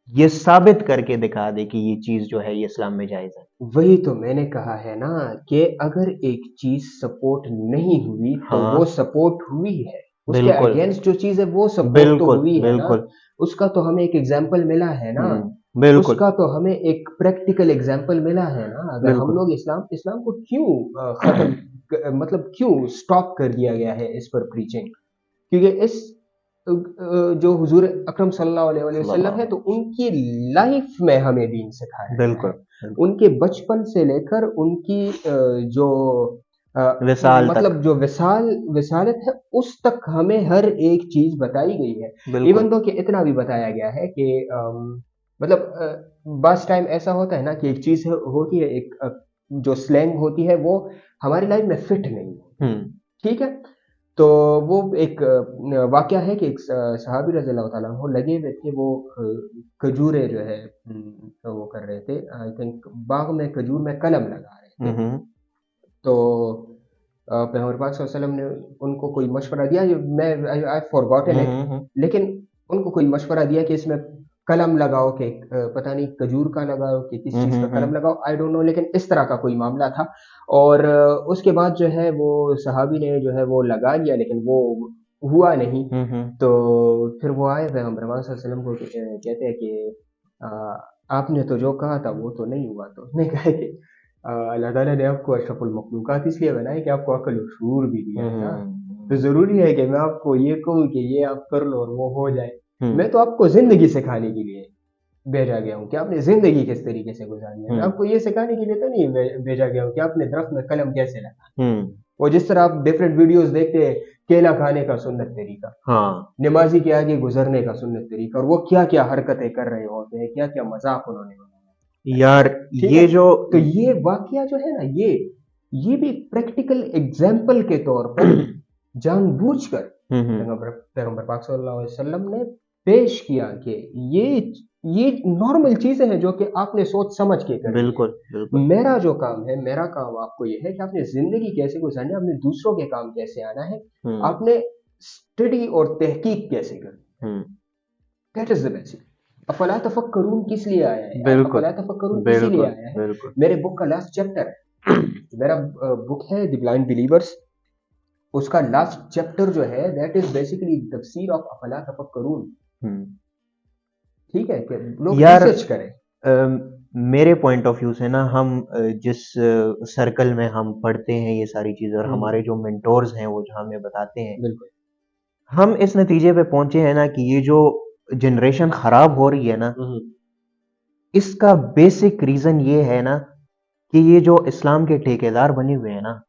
ये साबित करके दिखा दे कि ये चीज जो है ये इस्लाम में जायज है। वही तो मैंने कहा है ना कि अगर एक चीज सपोर्ट नहीं हुई तो वो हाँ, सपोर्ट हुई है, उसके बिल्कुल, अगेंस्ट जो चीज है वो सपोर्ट तो बिल्कुल, हुई है ना। बिल्कुल। उसका तो हमें एक एग्जाम्पल मिला है ना, बिल्कुल, उसका तो हमें एक प्रैक्टिकल एग्जाम्पल मिला है ना। अगर हम बिल्कुल। लोग इस्लाम इस्लाम को क्यों खत्म मतलब क्यों स्टॉप कर दिया गया है इस पर प्रीचिंग, क्योंकि इस जो हुजूर अकरम सल्लल्लाहु अलैहि वसल्लम है तो उनकी लाइफ में हमें दीन सिखाया गया बिल्कुल, है। बिल्कुल। उनके बचपन से लेकर उनकी जो विसाल तक। मतलब जो विसालत है उस तक हमें हर एक चीज बताई गई है। इवन बिल्कुल। दो कि इतना भी बताया गया है कि मतलब बस टाइम ऐसा होता है ना कि एक चीज होती है, एक जो स्लैंग होती है वो हमारी लाइफ में फिट नहीं होती। हम्म ठीक है? तो वो एक वाक़या है कि एक सहाबी रज़ियल्लाहु ताला अन्हु लगे हुए थे, वो खजूरें जो है वो कर रहे थे, आई थिंक बाग में खजूर में कलम लगा रहे थे। हम्म तो पैगम्बर पाक सल्लल्लाहु अलैहि वसल्लम ने उनको कोई मशवरा दिया, ये मैं आई फॉरगॉटन इट, हम्म लेकिन उनको कोई मशवरा दिया कि इसमें कलम लगाओ कि पता नहीं खजूर का लगाओ कि किस चीज़ का कलम हम्म लगाओ, आई डोंट नो, लेकिन इस तरह का कोई मामला था। और उसके बाद जो है वो सहाबी ने जो है वो लगा लिया लेकिन वो हुआ नहीं। तो फिर वो आए पैगम्बर पाक सल्लल्लाहु अलैहि वसल्लम को कहते हैं कि अ, आपने तो जो कहा था वो तो नहीं हुआ। तो उसने कहा कि अल्लाह ताला ने आपको अशरफुल मखलूक़ात इसलिए बनाया कि आपको अक्ल और शऊर भी दिया है ना। तो ज़रूरी है कि मैं आपको ये कहूँ कि ये आप कर लो और वो हो जाए। मैं तो आपको ज़िंदगी सिखाने के लिए भेजा गया हूँ कि आपने ज़िंदगी किस तरीके से गुज़ारनी है। मैं आपको ये सिखाने के लिए तो नहीं भेजा गया हूँ कि आपने दरख्त में कलम कैसे लगाना है। हम्म और जिस तरह आप डिफरेंट वीडियोज़ देखते हैं, केला खाने का सुन्नत तरीका, हाँ नमाज़ी के आगे गुज़रने का सुन्नत तरीका, और वो क्या-क्या हरकतें कर रहे होते हैं, क्या-क्या मज़ाक उन्होंने बनाया है। यार, ठीक है? ये जो तो ये वाक़या जो है ना, ये भी प्रैक्टिकल एग्ज़ाम्पल के तौर पर जानबूझकर हम्म पैगम्बर पाक सल्लल्लाहु अलैहि वसल्लम ने पेश किया कि ये ये नॉर्मल चीज़ें हैं जो कि आपने सोच समझ के करनी है। बिल्कुल, बिल्कुल। मेरा जो काम है, मेरा काम आपको ये है कि आपने ज़िंदगी कैसे गुज़ारनी है, आपने दूसरों के काम कैसे आना है, हम्म आपने स्टडी और तहकीक कैसे करनी है। हम्म दैट इज़ द बेसिक। अफला तफक्करून किस लिए आया है? बिल्कुल अफला तफक्करून इसीलिए बिल्कुल आया है। बिल्कुल। मेरे बुक का लास्ट चैप्टर है, मेरा बुक है द ब्लाइंड बिलीवर्स, उसका लास्ट चैप्टर जो है दैट इज बेसिकली तफसीर ऑफ अफला तफक्करून। हम्म। ठीक है, कि लोग यार रिसर्च करें। मेरे पॉइंट ऑफ व्यू से ना, हम जिस सर्कल में हम पढ़ते हैं ये सारी चीजें, और हमारे जो मेंटोर्स हैं वो जो हमें बताते हैं, बिल्कुल। हम इस नतीजे पे पहुंचे हैं ना कि ये जो जनरेशन खराब हो रही है ना, इसका बेसिक रीजन ये है ना कि ये जो इस्लाम के ठेकेदार बने हुए हैं ना,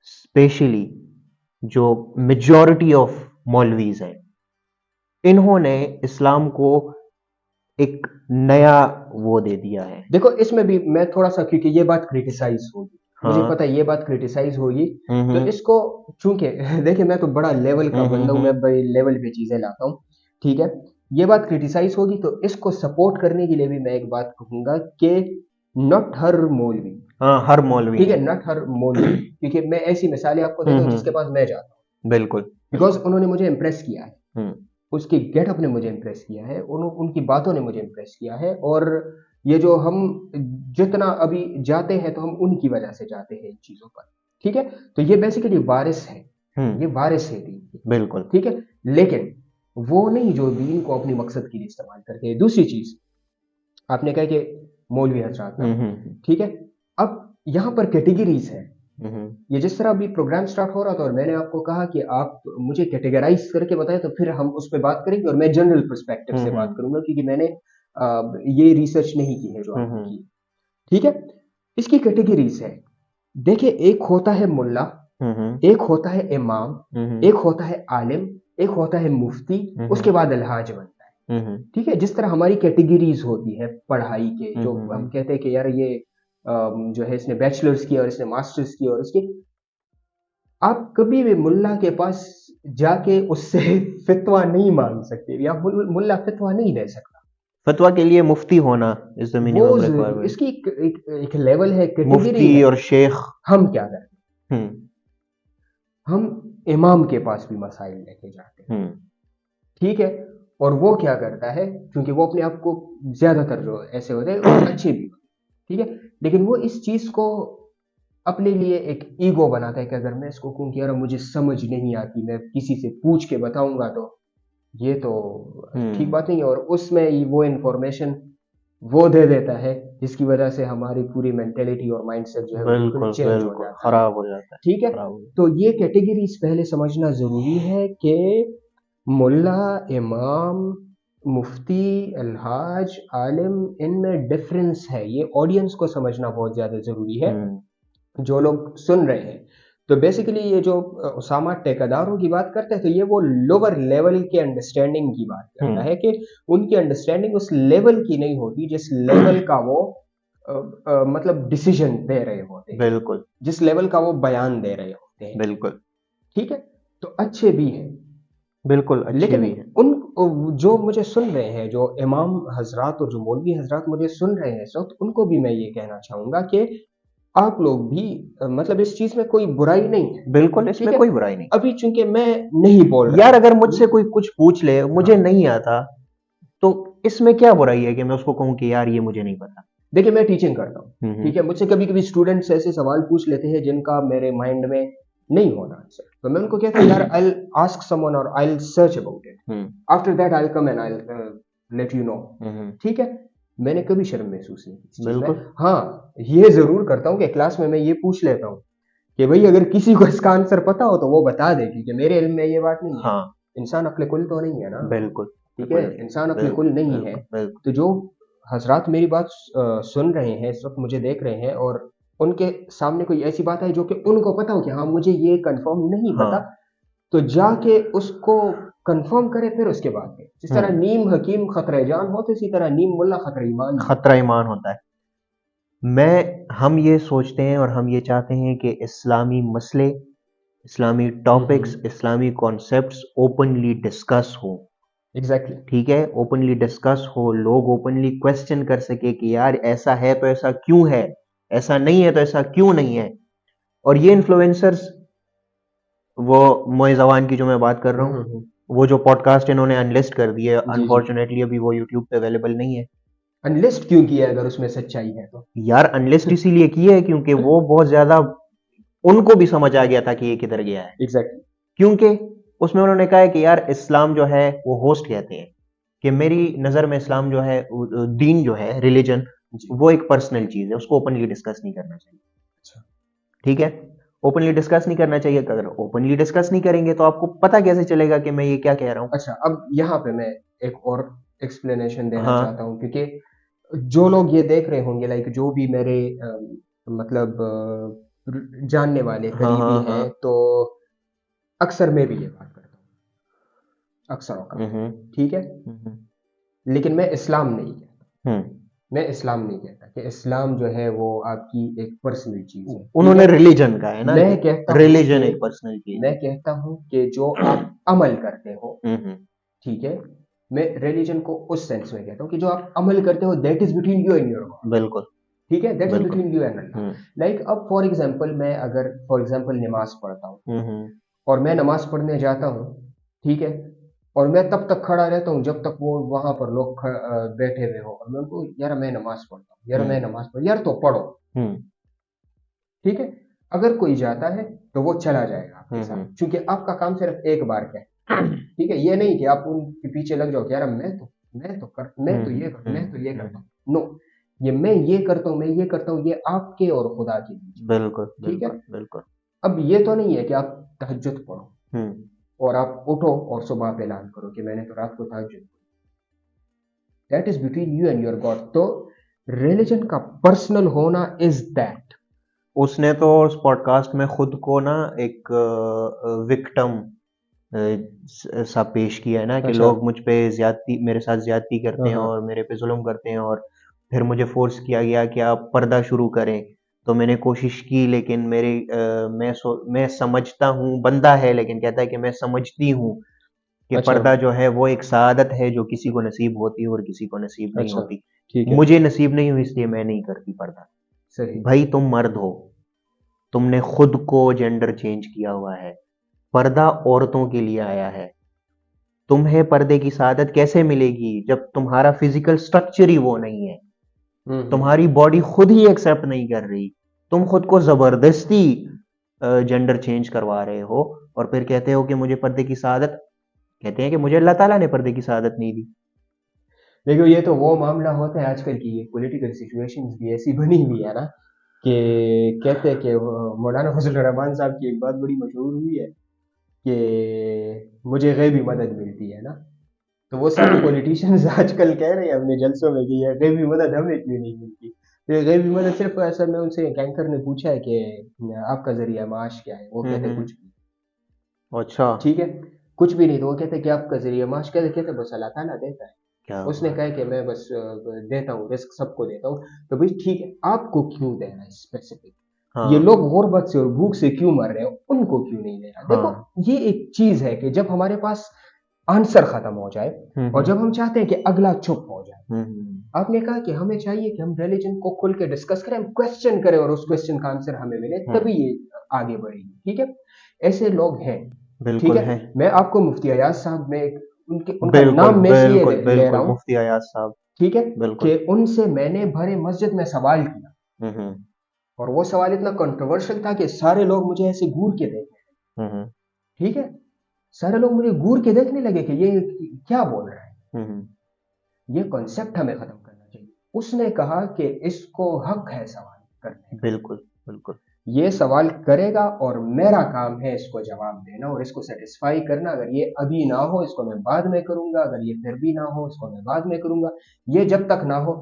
स्पेशली जो मेजॉरिटी ऑफ मौलवीज हैं, इन्होंने इस्लाम को एक नया वो दे दिया है। देखो इसमें भी मैं थोड़ा सा, क्योंकि ये बात क्रिटिसाइज होगी, मुझे हाँ। पता है ये बात क्रिटिसाइज होगी, तो हम्म इसको चूंकि देखिए मैं तो बड़ा लेवल का बंदा हूँ, हम्म। मैं बड़े लेवल पे चीजें लाता हूँ। ठीक है, ये बात क्रिटिसाइज होगी, तो इसको सपोर्ट करने के लिए भी मैं एक बात कहूंगा कि नॉट हर मौलवी, हाँ, हर मौलवी ठीक है, नहीं। नॉट हर मौलवी, क्योंकि मैं ऐसी मिसालें आपको देता हूँ जिसके पास मैं जाता हूँ, बिल्कुल। बिकॉज उन्होंने मुझे इम्प्रेस किया है, हम्म उसके गेटअप ने मुझे इम्प्रेस किया है, उनकी बातों ने मुझे इम्प्रेस किया है, और ये जो हम जितना अभी जाते हैं तो हम उनकी वजह से जाते हैं इन चीजों पर। ठीक है, तो ये बेसिकली वारिस है, ये हम्म। वारिस है दीन की। बिल्कुल। ठीक है, लेकिन वो नहीं जो दीन को अपने मकसद के लिए इस्तेमाल करते हैं। दूसरी चीज, आपने कहा कि मौलवी हजरात ना, ठीक है, अब यहाँ पर कैटेगरीज है। हम्म ये जिस तरह अभी प्रोग्राम स्टार्ट हो रहा था और मैंने आपको कहा कि आप मुझे कैटेगराइज करके बताएं, तो फिर हम उस पर बात करेंगे, और मैं जनरल पर्सपेक्टिव से बात हम्म करूंगा, क्योंकि मैंने ये रिसर्च नहीं की है जो आपने हम्म की। ठीक है, इसकी कैटेगरीज है। देखिए, एक होता है मुल्ला, हम्म एक होता है इमाम, एक होता है आलिम, एक होता है मुफ्ती, उसके बाद अलहाज बनता है। ठीक है, जिस तरह हमारी कैटेगरीज होती है पढ़ाई के, जो हम कहते हैं कि यार ये जो है इसने बैचलर्स किया और इसने मास्टर्स किया, और इसके, आप कभी भी मुल्ला के पास जाके उससे फितवा नहीं मांग सकते, या मुल्ला फितवा नहीं दे सकता। फतवा के लिए मुफ्ती होना इज द वो मिनिमम रिक्वायरमेंट। इसकी एक लेवल है, मुफ्ती कैटेगरी है। और शेख। हम क्या करते हम्म हैं, हम इमाम के पास भी मसाइल लेके जाते हैं। हम्म ठीक है, और वो क्या करता है, क्योंकि वो अपने आप को, ज्यादातर जो ऐसे होते हैं वो अच्छे भी होते हैं, ठीक है, लेकिन वो इस चीज को अपने लिए एक ईगो बनाता है कि अगर मैं इसको कहूँ कि यार मुझे समझ नहीं आती, मैं किसी से पूछ के बताऊंगा, तो ये तो ठीक हम्म। बात नहीं है, और उसमें वो इंफॉर्मेशन वो दे देता है, जिसकी वजह से हमारी पूरी मेंटेलिटी और माइंडसेट जो है वो बिल्कुल बिल्कुल चेंज हो बिल्कुल जाता है। खराब हो जाता है। ठीक है, खराब हो जाता तो ये कैटेगरीज पहले समझना जरूरी है कि मुल्ला, इमाम, मुफ्ती, अलहाज, आलिम, इनमें डिफरेंस है, ये ऑडियंस को समझना बहुत ज्यादा जरूरी है, जो लोग सुन रहे हैं। तो बेसिकली ये जो उसामा ठेकेदारों की बात करते हैं, तो ये वो लोअर लेवल के अंडरस्टैंडिंग की बात करता है, कि उनकी अंडरस्टैंडिंग उस लेवल की नहीं होती जिस लेवल का वो मतलब डिसीजन दे रहे होते हैं, बिल्कुल जिस लेवल का वो बयान दे रहे होते हैं। बिल्कुल ठीक है, तो अच्छे भी हैं, बिल्कुल अच्छे लेकिन भी हैं। उन जो मुझे सुन रहे हैं, जो इमाम हजरात और जो मौलवी हजरात मुझे सुन रहे हैं इस वक्त, उनको भी मैं ये कहना चाहूंगा कि आप लोग भी मतलब इस चीज में कोई बुराई नहीं है। बिल्कुल ठीक इसमें है, कोई बुराई नहीं। अभी चूंकि मैं नहीं बोल रहा यार हूँ, अगर मुझसे कोई कुछ पूछ ले, मुझे हाँ, नहीं आता, तो इसमें क्या बुराई है कि मैं उसको कहूँ कि यार ये मुझे नहीं पता। देखिए मैं टीचिंग करता हूँ, ठीक है, हम्म मुझसे कभी कभी स्टूडेंट्स ऐसे सवाल पूछ लेते हैं जिनका मेरे माइंड में नहीं होना आंसर, तो मैं उनको कहता हूँ यार आई आस्क समवन और I search about it, hmm after that I come and I let you know. Hmm. ठीक है, मैंने कभी शर्म महसूस नहीं की इस चीज में। बिल्कुल। हाँ, ये जरूर करता हूँ कि क्लास में मैं ये पूछ लेता हूँ कि भाई अगर किसी को इसका आंसर पता हो तो वो बता दे, क्योंकि मेरे इल्म में ये बात नहीं है। हाँ इंसान अक्ल कुल तो नहीं है ना, बिल्कुल ठीक है, बिल्कुल नहीं। इंसान अक्ल कुल बिल्कुल नहीं है। बिल्कुल बिल्कुल। तो जो हजरात मेरी बात सुन रहे हैं इस वक्त, मुझे देख रहे हैं, और उनके सामने कोई ऐसी बात है जो कि उनको पता हो कि हाँ मुझे ये कंफर्म नहीं पता, हाँ। तो जाके उसको कंफर्म करे, फिर उसके बाद में, जिस तरह नीम हकीम खतरे जान हो, तो इसी तरह नीम मुल्ला खतरे ईमान भी खतरा ईमान होता है। हम ये सोचते हैं और हम ये चाहते हैं कि इस्लामी मसले, इस्लामी टॉपिक्स, इस्लामी कॉन्सेप्ट्स ओपनली डिस्कस हो। एग्जैक्टली। ठीक है, ओपनली डिस्कस हो, लोग ओपनली क्वेश्चन कर सके कि यार ऐसा है तो ऐसा क्यों है, ऐसा नहीं है तो ऐसा क्यों नहीं है। और ये इन्फ्लुएंसर्स, वो मोए जवान की जो मैं बात कर रहा हूँ, वो जो पॉडकास्ट इन्होंने अनलिस्ट कर दिए, जी जी। अनफॉर्चुनेटली अभी वो यूट्यूब पे अवेलेबल नहीं है। अनलिस्ट क्यों किया अगर उसमें सच्चाई है तो? यार अनलिस्ट इसीलिए की है क्योंकि वो बहुत ज्यादा, उनको भी समझ आ गया था कि ये किधर गया है। एग्जैक्टली। क्योंकि उसमें उन्होंने कहा है कि यार इस्लाम जो है, वो होस्ट कहते हैं कि मेरी नज़र में इस्लाम जो है, दीन जो है, रिलीजन, जी। वो एक पर्सनल चीज़ है, उसको ओपनली डिस्कस नहीं करना चाहिए। अच्छा। ठीक है, ओपनली डिस्कस नहीं करना चाहिए। अगर ओपनली डिस्कस नहीं करेंगे तो आपको पता कैसे चलेगा कि मैं ये क्या कह रहा हूँ। अच्छा, अब यहाँ पे मैं एक और एक्सप्लेनेशन देना हाँ। चाहता हूँ, क्योंकि जो लोग ये देख रहे होंगे, लाइक जो भी मेरे मतलब जानने वाले हाँ करीबी हाँ हाँ। हैं, तो अक्सर मैं भी ये बात करता हूँ, अक्सर औकात। हम्म ठीक है, हम्म लेकिन मैं इस्लाम नहीं कहता। हम्म। मैं इस्लाम नहीं कहता कि इस्लाम जो है वो आपकी एक पर्सनल चीज है, ठीक उन्होंने है। रिलीजन का है ना मैं कि कहता हूँ रिलीजन कि एक पर्सनल चीज मैं है। कहता हूँ कि जो आप अमल करते हो, हम्म। ठीक है। मैं रिलीजन को उस सेंस में कहता हूँ कि जो आप अमल करते हो, that is between you and your God. बिल्कुल। ठीक है, दैट इज बिल्कुल। Between you and Allah. Hmm like अब फॉर एग्जाम्पल, मैं अगर फॉर एग्जाम्पल नमाज पढ़ता हूँ, हम्म और मैं नमाज पढ़ने जाता हूँ, ठीक है, और मैं तब तक खड़ा रहता हूँ जब तक वो वहां पर लोग बैठे हुए हो, और मैं उनको, यार मैं नमाज पढ़ता हूँ, यार मैं हम्म नमाज पढ़, यार तो पढ़ो। हम्म ठीक है, अगर कोई जाता है तो वो चला जाएगा आपके साथ, हम्म क्योंकि आपका काम सिर्फ एक बार का है। ठीक है, ये नहीं कि आप उनके पीछे लग जाओ कि यार मैं तो ये करता हूँ। नो, ये मैं ये करता हूँ, मैं ये करता हूँ, ये आपके और खुदा के बीच में। बिल्कुल ठीक है, बिल्कुल बिल्कुल। अब ये तो नहीं है कि आप तहज्जुद पढ़ो हम्म। और आप उठो और सुबह पे ऐलान करो कि मैंने तो रात को तहज्जुद पढ़ी। That is between you and your God. तो रिलीजन का पर्सनल होना इज दैट। उसने तो उस पॉडकास्ट में खुद को ना एक विक्टम सा पेश किया है ना, कि अच्छा। लोग मुझ पे ज्यादती, मेरे साथ ज्यादती करते हाँ हैं हाँ। और मेरे पे जुल्म करते हैं, और फिर मुझे फोर्स किया गया कि आप पर्दा शुरू करें। तो मैंने कोशिश की, लेकिन मैं समझता हूँ, बंदा है लेकिन कहता है कि मैं समझती हूँ कि अच्छा। पर्दा जो है वो एक सादत है जो किसी को नसीब होती है और किसी को नसीब नहीं अच्छा। होती। ठीक है। मुझे नसीब नहीं हुई इसलिए मैं नहीं करती पर्दा। सही। भाई तुम मर्द हो, तुमने खुद को जेंडर चेंज किया हुआ है, पर्दा औरतों के लिए आया है। तुम्हें पर्दे की सादत कैसे मिलेगी जब तुम्हारा फिजिकल स्ट्रक्चर ही वो नहीं है, हम्म। तुम्हारी बॉडी खुद ही एक्सेप्ट नहीं कर रही, तुम खुद को जबरदस्ती जेंडर चेंज करवा रहे हो, और फिर कहते हो कि मुझे पर्दे की सादत, कहते हैं कि मुझे अल्लाह ताला ने पर्दे की सादत नहीं दी। देखो, ये तो वो मामला होता है, आजकल की ये पॉलिटिकल सिचुएशंस भी ऐसी बनी हुई है ना, कि कहते हैं कि मौलाना फजल रहमान साहब की एक बात बड़ी मशहूर हुई है कि मुझे गैबी मदद मिलती है ना। तो वो सारे पॉलिटिशियंस आजकल कह रहे हैं अपने जलसों में कि ये गैबी मदद हमें क्यों नहीं मिलती। तो ये गैबी मदद सिर्फ, असल में उनसे एक एंकर ने पूछा है कि आपका जरिया माश क्या है, वो कहते हैं कुछ भी। अच्छा। ठीक है, कुछ भी नहीं, तो वो कहते हैं कि आपका जरिया माश, कहते कहते बस अल्लाह ताला देता है। क्या उसने बात। कहा कि मैं बस देता हूँ, रिस्क सबको देता हूँ। तो भाई ठीक है, आपको क्यों देना है स्पेसिफिक? ये हाँ लोग गुर्बत से और भूख से क्यों मर रहे हो, उनको क्यों नहीं देना? देखो, हाँ। ये एक चीज है कि जब हमारे पास आंसर खत्म हो जाए, और जब हम चाहते हैं कि अगला चुप हो जाए। हम्म। आपने कहा कि हमें चाहिए कि हम रिलीजन को खुल के डिस्कस करें, हम क्वेश्चन करें, और उस क्वेश्चन का आंसर हमें मिले, तभी ये आगे बढ़ेगी। ठीक है, ऐसे लोग हैं। ठीक बिल्कुल है, है। मैं आपको मुफ्ती अयाज साहब में उनके उनका बिल्कुल नाम मैं इसलिए बिल्कुल ले रहा बिल्कुल, हूँ, मुफ्ती अयाज साहब। ठीक है, कि बिल्कुल। उनसे मैंने भरे मस्जिद में सवाल किया, हम्म और वो सवाल इतना कंट्रोवर्शियल था कि सारे लोग मुझे ऐसे घूर के देखे। हम्म ठीक है, सारे लोग मुझे घूर के देखने लगे कि ये क्या बोल रहा है। हम्म। ये कॉन्सेप्ट हमें खत्म करना चाहिए। उसने कहा कि इसको हक है सवाल करने का, बिल्कुल बिल्कुल। ये सवाल करेगा और मेरा काम है इसको जवाब देना और इसको सेटिस्फाई करना। अगर ये अभी ना हो, इसको मैं बाद में करूंगा, अगर ये फिर भी ना हो, इसको मैं बाद में करूंगा। ये जब तक ना हो,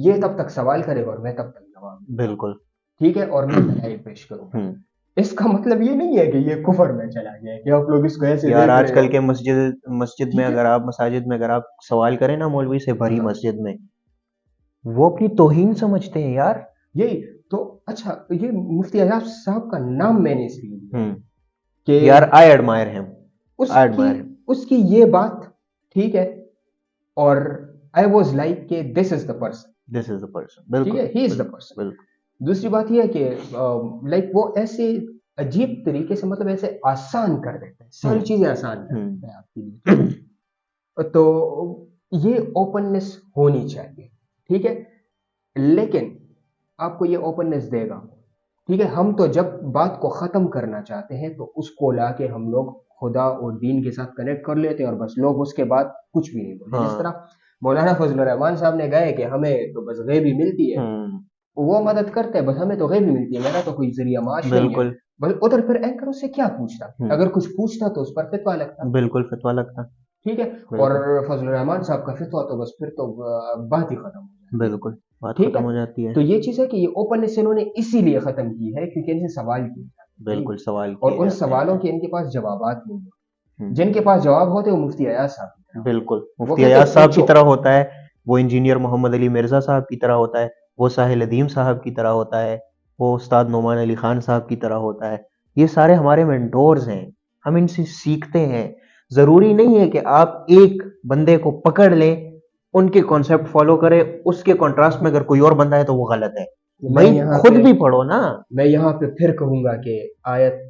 ये तब तक सवाल करेगा और मैं तब तक जवाब दूंगा। बिल्कुल। ठीक है, और मैं दलाइल पेश करूंगा। हम्म। इसका मतलब ये नहीं है कि ये कुफर में चला गया है, कि आप लोग इसको ऐसे यार देख रहे आजकल हो। के मस्जिद मस्जिद में ठीक है। अगर आप, मसाजिद में अगर आप सवाल करें ना मौलवी से, भरी हाँ, मस्जिद में, वो अपनी तौहीन समझते हैं यार। यही तो। अच्छा, तो ये मुफ्ती आजाद साहब का नाम मैंने इसलिए लिया यार कि आई एडमायर हिम। आई उसकी एडमायर हिम। उसकी ये बात, ठीक है, और आई वॉज लाइक के this is the person. This is the person. ठीक बिल्कुल है, ही इज द बिल्कुल पर्सन। बिल्कुल। दूसरी बात यह है कि लाइक वो ऐसे अजीब तरीके से, मतलब ऐसे आसान कर देता है, सारी हम्म चीजें आसान कर हम्म देता है आपके लिए, ठीक है? तो ये ओपननेस होनी चाहिए, ठीक है, लेकिन आपको ये ओपननेस देगा, ठीक है? हम तो जब बात को ख़त्म करना चाहते हैं तो उसको लाके हम लोग खुदा और दीन के साथ कनेक्ट कर लेते हैं और बस लोग उसके बाद कुछ भी नहीं बोलते। जिस हाँ। तरह मौलाना फजल रहमान साहब ने गाया कि हमें तो बस गैबी मिलती है, हम्म। वो मदद करते हैं, बस हमें तो गैबी मिलती है, मेरा तो कोई ज़रिया माश नहीं है। बिल्कुल। बस उधर फिर एंकर उससे क्या पूछता? अगर कुछ पूछता तो उस पर फ़ितवा लगता, बिल्कुल फतवा लगता। ठीक है? और बिल्कुल। फजल रहमान साहब का फ़ितवा तो बस फिर तो बात ही ख़त्म हो जाती है, बिल्कुल बात ठीक खत्म है? हो जाती है। तो ये चीज़ है कि ये ओपननेस इन्होंने इसीलिए ख़त्म की है क्योंकि इनसे सवाल किए जाते हैं, बिल्कुल भाई, सवाल और किए उन जाते हैं सवालों इनसे। के इनके पास जवाबात नहीं है। हम्म। जिनके पास जवाब होते हैं वो मुफ्ती अयाज साहब की तरह होते बिल्कुल हैं। वो मुफ्ती कहते अयाज हैं साहब की पूछो। तरह होता है, वो इंजीनियर मोहम्मद अली मिर्जा साहब की तरह होता है, वो साहिल अदीम साहब की तरह होता है, वो उस्ताद नोमान अली खान साहब की तरह होता है। ये सारे हमारे मेंटोर्स हैं, हम इनसे सीखते हैं। जरूरी नहीं है कि आप एक बंदे को पकड़ लें, उनके कॉन्सेप्ट फॉलो करें, उसके कॉन्ट्रास्ट में अगर कोई और बंदा है तो वो गलत है। मैं भाई यहाँ खुद पे भी पढ़ो ना। मैं यहाँ पे फिर कहूंगा कि आयत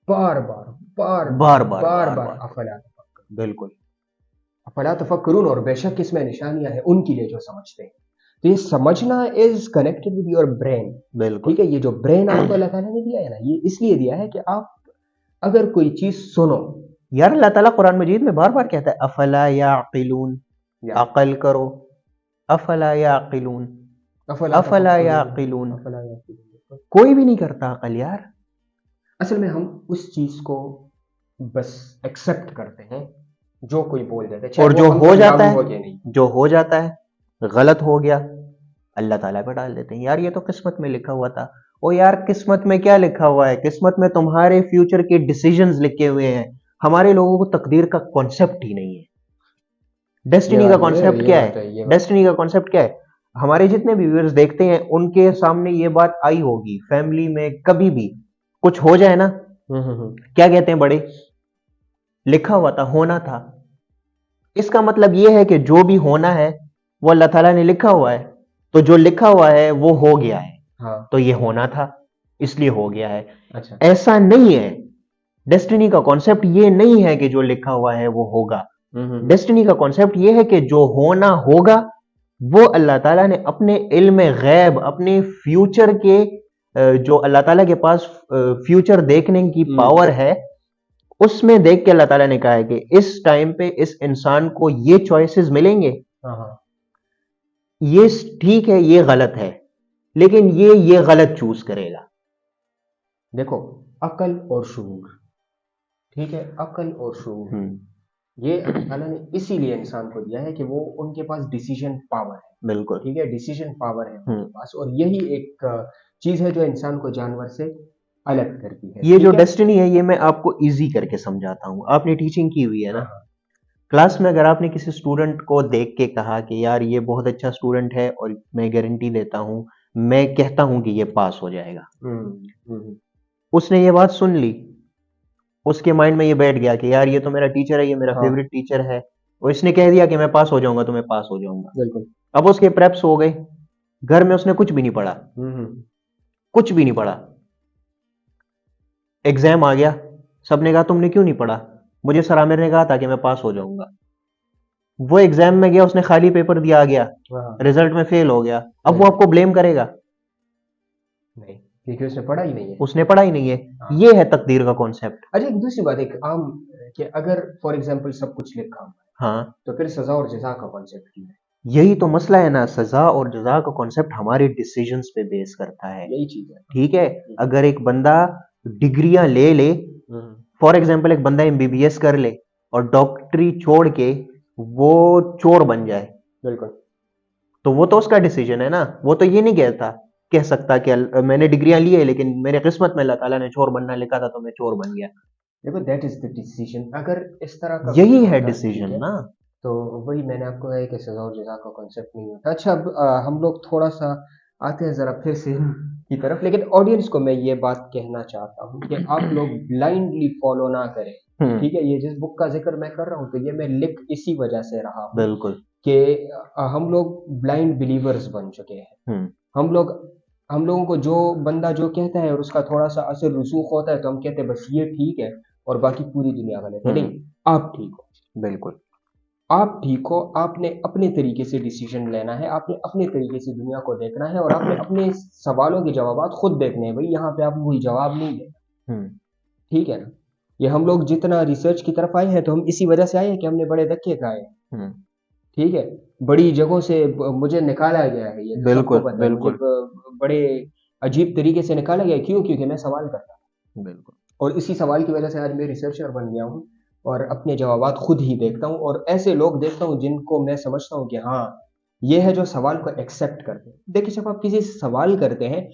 बार बार बार बार बार बार बार बार बार बार अफला बिल्कुल। अफला तफक्करून, और बेशक इसमें निशानियां हैं उनके लिए जो समझते हैं। तो ये समझना is connected with your brain, बिल्कुल। ठीक है? ये जो ब्रेन आपको अल्लाह ताला ने दिया है ना, ये इसलिए दिया है कि आप अगर कोई चीज सुनो, यार अल्लाह ताला कुरान मजीद में बार बार कहता है अफला याकिलून, या अकल करो। अफला याकिलून, अफला अफला तफक्करून, याकिलून। अफला याकिलून। कोई भी नहीं करता अकल यार। असल में हम उस चीज को बस एक्सेप्ट करते हैं जो कोई बोल देता है, चाहे और वो जो हम हो पर जाता लागू है, हो या नहीं। जो हो जाता है गलत हो गया, अल्लाह ताला पे डाल देते हैं यार ये तो किस्मत में लिखा हुआ था। ओ यार किस्मत में क्या लिखा हुआ है? किस्मत में तुम्हारे फ्यूचर के डिसीजंस लिखे हुए हैं। हमारे लोगों को तकदीर का कॉन्सेप्ट ही नहीं है। ये डेस्टिनी का बात है, कॉन्सेप्ट ये क्या बात है? है, ये बात है। डेस्टिनी का कॉन्सेप्ट क्या है? हमारे जितने भी व्यूअर्स देखते हैं उनके सामने ये बात आई होगी, फैमिली में कभी भी कुछ हो जाए ना, हम्म। क्या कहते हैं बड़े? लिखा हुआ था, होना था। इसका मतलब यह है कि जो भी होना है वो अल्लाह ताला ने लिखा हुआ है, तो जो लिखा हुआ है वो हो गया है, हाँ। तो ये होना था इसलिए हो गया है। अच्छा। ऐसा नहीं है। डेस्टिनी का कॉन्सेप्ट ये नहीं है कि जो लिखा हुआ है वो होगा। हम्म। डेस्टिनी का कॉन्सेप्ट ये है कि जो होना होगा वो अल्लाह ताला ने अपने इल्म गैब, अपने फ्यूचर के जो अल्लाह ताला के पास फ्यूचर देखने की पावर है, उसमें देख के अल्लाह ताला ने कहा है कि इस टाइम पे इस इंसान को ये चॉइसेस मिलेंगे, हाँ हाँ। ये ठीक है ये गलत है, लेकिन ये गलत चूज करेगा। देखो, अकल और शूर, ठीक है, अकल और शूर, हम्म। ये अल्लाह ताला ने इसीलिए इंसान को दिया है कि वो उनके पास डिसीजन पावर है, बिल्कुल। ठीक है, डिसीजन पावर है उनके हम्म। पास, और यही एक चीज है जो इंसान को जानवर से अलग करती है, ये जो ठीक है? डेस्टिनी है ये मैं आपको इजी करके समझाता हूं, आपने टीचिंग की हुई है हाँ ना। हाँ। क्लास में अगर आपने किसी स्टूडेंट को देख के कहा कि यार ये बहुत अच्छा स्टूडेंट है और मैं गारंटी देता हूं, मैं कहता हूं कि ये पास हो जाएगा, हम्म। उसने ये बात सुन ली, उसके माइंड में ये बैठ गया कि यार ये तो मेरा टीचर है, ये मेरा हाँ। फेवरेट टीचर है, और इसने कह दिया कि मैं पास हो जाऊंगा तो मैं पास हो जाऊंगा। बिल्कुल। अब उसके प्रेप्स हो गए, घर में उसने कुछ भी नहीं पढ़ा, हम्म। कुछ भी नहीं पढ़ा। एग्जाम आ गया, सबने कहा तुमने क्यों नहीं पढ़ा? मुझे सर आमिर ने कहा था कि मैं पास हो जाऊंगा। वो एग्जाम में गया, उसने खाली पेपर दिया, आ गया, हाँ। रिजल्ट में फेल हो गया। अब वो बिल्कुल। आपको ब्लेम करेगा? नहीं, क्योंकि उसने पढ़ा ही नहीं है। उसने पढ़ा ही नहीं है। हाँ। ये है तकदीर का कॉन्सेप्ट। अच्छा, एक दूसरी बात, एक आम, कि अगर फॉर एग्जाम्पल सब कुछ लिखा हुआ है हाँ, तो फिर सजा और जजा का कॉन्सेप्ट क्या है? यही तो मसला है ना, सजा और जजा का कॉन्सेप्ट हमारे डिसीजंस पे बेस करता है। यही चीज है। ठीक है, अगर एक बंदा डिग्रियां ले ले, हम्म। फॉर एग्जाम्पल एक बंदा एमबीबीएस कर ले और डॉक्टरी छोड़ के वो चोर बन जाए, बिल्कुल। तो वो तो उसका डिसीजन है ना। वो तो ये नहीं कहता, कह सकता कि मैंने डिग्रियां ली है लेकिन मेरे किस्मत में अल्लाह ताला ने चोर बनना लिखा था तो मैं चोर बन गया। देखो, दैट इज द डिसीजन, अगर इस तरह का कुछ यही है होता, ठीक डिसीजन है, ना। तो वही मैंने आपको कहा कि सजा और जजा का कॉन्सेप्ट नहीं होता। अच्छा, अब हम लोग थोड़ा सा आते हैं जरा फिर से की तरफ, लेकिन ऑडियंस को मैं ये बात कहना चाहता हूँ कि आप लोग ब्लाइंडली फॉलो ना करें, ठीक है? ये जिस बुक का जिक्र मैं कर रहा हूँ तो ये मैं लिख इसी वजह से रहा हूँ बिल्कुल। कि हम लोग ब्लाइंड बिलीवर्स बन चुके हैं। हम्म। हम लोग हम लोगों को जो बंदा जो कहता है और उसका थोड़ा सा असर रसूख होता है तो हम कहते हैं बस ये ठीक है और बाकी पूरी दुनिया गलत है। नहीं, आप ठीक हो, बिल्कुल। आप ठीक हो, आपने अपने तरीके से डिसीजन लेना है, आपने अपने तरीके से दुनिया को देखना है और आपने अपने सवालों के जवाब खुद देखने हैं। भाई यहाँ पे आपको कोई जवाब नहीं देना, हम्म। ठीक है ना। ये हम लोग जितना रिसर्च की तरफ आए हैं तो हम इसी वजह से आए हैं कि हमने बड़े धक्के खाए हैं, हम्म। ठीक है। बड़ी जगहों से मुझे निकाला गया है, ये तो सबको बिल्कुल पता है। मुझे बिल्कुल बड़े अजीब तरीके से निकाला गया है। क्यों? क्योंकि मैं सवाल करता हूँ बिल्कुल। और इसी सवाल की वजह से आज मैं रिसर्चर बन गया हूँ और अपने जवाबात खुद ही देखता हूँ और ऐसे लोग देखता हूँ जिनको मैं समझता हूँ कि हाँ, ये है जो सवाल को एक्सेप्ट करते हैं। देखिए, जब आप किसी से सवाल करते हैं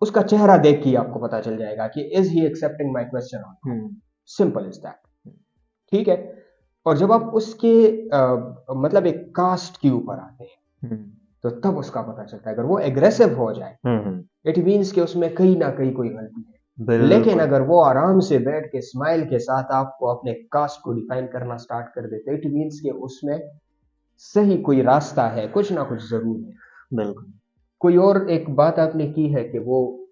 उसका चेहरा देख के ही आपको पता चल जाएगा कि is he accepting my question. Hmm. Simple is that, ठीक है। और जब आप उसके मतलब एक कास्ट के ऊपर आते हैं हम्म। तो तब उसका पता चलता है। अगर वो एग्रेसिव हो जाए हम्म। इट मीन्स कि उसमें कहीं ना कहीं कोई गलती है। लेकिन बिल्कुल। अगर वो आराम से बैठ के स्माइल के साथ आपको अपने कास्ट को डिफाइन करना स्टार्ट कर देते इट मीन्स कि उसमें सही कोई रास्ता है, कुछ ना कुछ जरूर है। बिल्कुल। कोई और एक बात आपने की है कि वो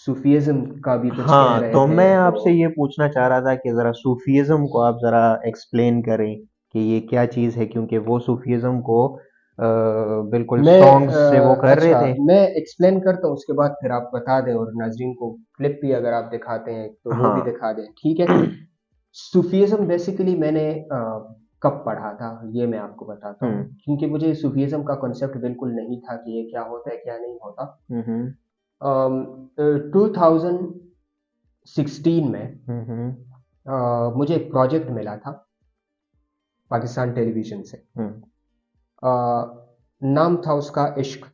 सूफीज्म का भी कुछ कह हाँ, रहे तो थे मैं तो आपसे ये पूछना चाह रहा था कि ज़रा सूफीज़्म को आप ज़रा एक्सप्लेन करें कि ये क्या चीज़ है, क्योंकि वो सूफीज़्म को बिल्कुल मैं सॉन्ग्स से वो कर रहे अच्छा, थे। मैं एक्सप्लेन करता हूँ उसके बाद फिर आप बता दें और नाजरीन को क्लिप भी अगर आप दिखाते हैं तो वो भी हाँ। दिखा दें, ठीक है। सूफीज़्म बेसिकली मैंने कब पढ़ा था ये मैं आपको बताता हूँ, हम्म। क्योंकि मुझे सूफीज़्म का कॉन्सेप्ट बिल्कुल नहीं था कि ये क्या होता है क्या नहीं होता। हम्म। 2016 में हम्म। मुझे एक प्रोजेक्ट मिला था पाकिस्तान टेलीविजन से। हम्म। अ, नाम था उसका इश्क।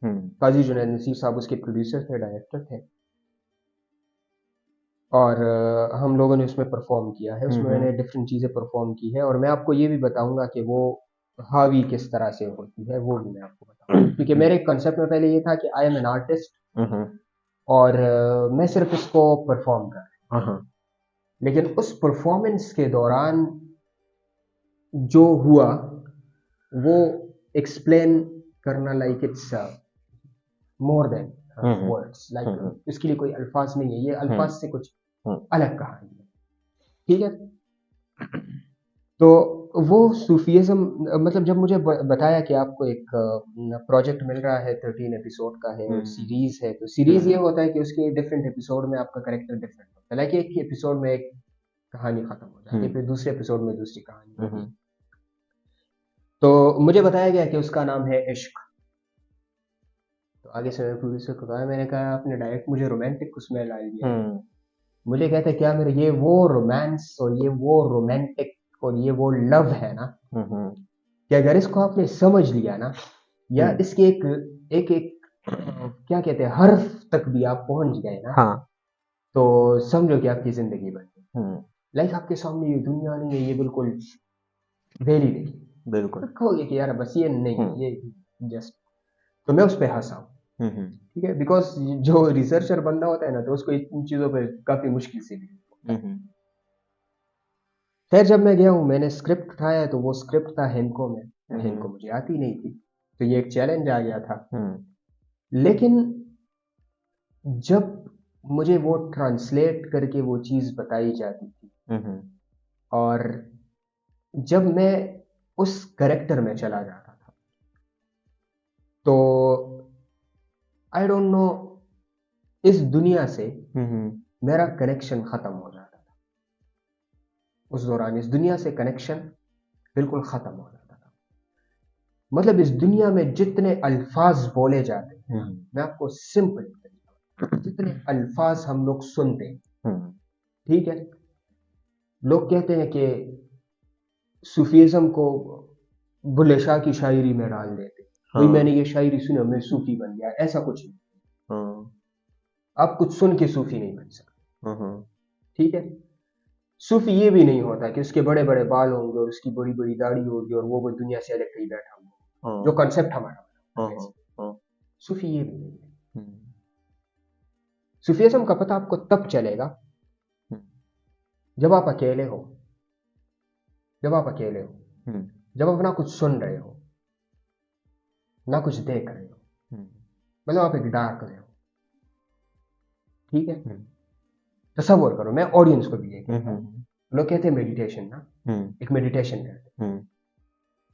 हम्म। काजी जुनैद नसीर साहब उसके प्रोड्यूसर थे, डायरेक्टर थे। और हम लोगों ने उसमें परफॉर्म किया है, उसमें हम्म। मैंने डिफरेंट चीज़ें परफॉर्म की है और मैं आपको ये भी बताऊंगा कि वो हावी किस तरह से होती है वो भी मैं आपको बताऊंगा, क्योंकि मेरे कंसेप्ट में पहले ये था कि आई एम एन आर्टिस्ट हम्म। और मैं सिर्फ इसको परफॉर्म कर रहा हूं। हाँ। लेकिन उस परफॉर्मेंस के दौरान जो हुआ वो एक्सप्लेन करना like it's more than hmm. Words, like hmm. इसके लिए कोई अल्फाज नहीं है, ये अल्फाज हम्म। से कुछ हम्म। अलग कहानी है, ठीक है। तो वो सूफीज़्म मतलब जब मुझे बताया कि आपको एक प्रोजेक्ट मिल रहा है 13 एपिसोड का है और हम्म। सीरीज है, तो सीरीज ये होता है कि उसके डिफरेंट एपिसोड में आपका करेक्टर डिफरेंट होता है। लाइक एक ही एपिसोड में एक कहानी खत्म हो जाती है, हम्म। फिर दूसरे एपिसोड में दूसरी कहानी होती है। हम्म। तो मुझे बताया गया कि उसका नाम है इश्क। तो आगे से मैंने प्रोड्यूसर को कहा, मैंने कहा आपने डायरेक्ट मुझे रोमांटिक उसमें डाल दिया है। हम्म। मुझे कहते क्या मेरे ये वो रोमांस और ये वो रोमांटिक और ये वो लव है ना हम्म। कि अगर इसको आपने समझ लिया ना या हम्म। इसके एक एक एक क्या कहते हैं हर्फ तक भी आप पहुंच गए ना हाँ। तो समझो कि आपकी जिंदगी बन गई। हम्म। लाइक आपके सामने ये दुनिया नहीं है, ये बिल्कुल वेरी नहीं। तो बिल्कुल। कहोगे कि यार बस ये नहीं हम्म। ये जस्ट, तो मैं उस पर हंसा हूँ, हम्म। ठीक है। बिकॉज जो रिसर्चर बंदा होता है ना तो उसको इन चीजों पर काफी मुश्किल से भी होता है। हम्म। खैर जब मैं गया हूँ मैंने स्क्रिप्ट उठाया तो वो स्क्रिप्ट था हिंदको में, हिंदको हम्म। मुझे आती नहीं थी तो ये एक चैलेंज आ गया था। हम्म। लेकिन जब मुझे वो ट्रांसलेट करके वो चीज़ बताई जाती थी हम्म। और जब मैं उस करेक्टर में चला जाता था तो आई डोंट नो इस दुनिया से हम्म। मेरा कनेक्शन खत्म हो जाता था। उस दौरान इस दुनिया से कनेक्शन बिल्कुल खत्म हो जाता था। मतलब इस दुनिया में जितने अल्फाज बोले जाते हैं ना, मैं आपको सिंपल तरीका, जितने अल्फाज हम लोग सुनते हैं, हम्म। ठीक है। लोग कहते हैं कि सूफीज़्म को बुल्ले शाह की शायरी में डाल देते, भाई मैंने हाँ। ये शायरी सुनी मैं सूफी बन गया, ऐसा कुछ नहीं। हाँ। आप कुछ सुन के सूफी नहीं बन सकते, हाँ। ठीक है। सूफी ये भी नहीं होता कि उसके बड़े बड़े बाल होंगे और उसकी बड़ी बड़ी दाढ़ी होगी और वो दुनिया से अलग कहीं बैठा होगा, जो हाँ। कंसेप्ट हमारा हाँ। वैसे हाँ। सूफी ये भी नहीं है। हम्म। सूफीज़्म का पता आपको तब चलेगा हम्म। जब आप अकेले हो, जब आप अकेले हो, हम्म। जब आप ना कुछ सुन रहे हो ना कुछ देख रहे हो, हम्म। मतलब आप एक डार्क में हो, ठीक है, हम्म, तसव्वुर करो, मैं ऑडियंस को भी ये कहता हूँ, हम्म, लोग कहते हैं मेडिटेशन ना, एक मेडिटेशन करते हैं, हम्म,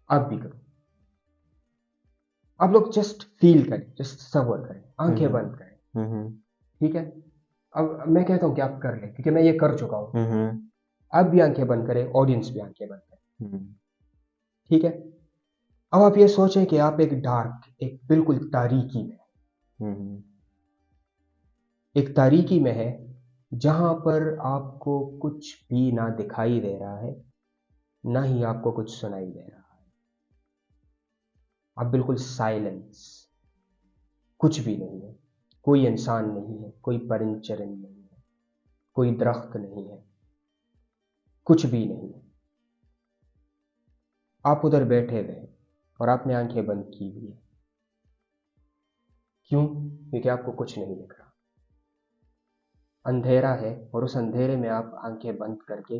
आप भी करो। आप लोग जस्ट फील करें, जस्ट तसव्वुर करें, आंखें हम्म, बंद करें, हम्म, ठीक है। अब मैं कहता हूँ कि आप कर लें, क्योंकि मैं ये कर चुका हूँ। हम्म, आप भी आंखें बंद करें, ऑडियंस भी आंखें बंद करें, हम्म, ठीक है। अब आप ये सोचें कि आप एक डार्क, एक बिल्कुल तारीकी में, हम्म, एक तारीकी में है, जहां पर आपको कुछ भी ना दिखाई दे रहा है, ना ही आपको कुछ सुनाई दे रहा है। आप बिल्कुल साइलेंस, कुछ भी नहीं है, कोई इंसान नहीं है, कोई परिंद चरिंद नहीं है, कोई दरख्त नहीं है, कुछ भी नहीं है। आप उधर बैठे हुए हैं और आपने आंखें बंद की हुई है। क्यों? क्योंकि आपको कुछ नहीं दिख रहा, अंधेरा है, और उस अंधेरे में आप आंखें बंद करके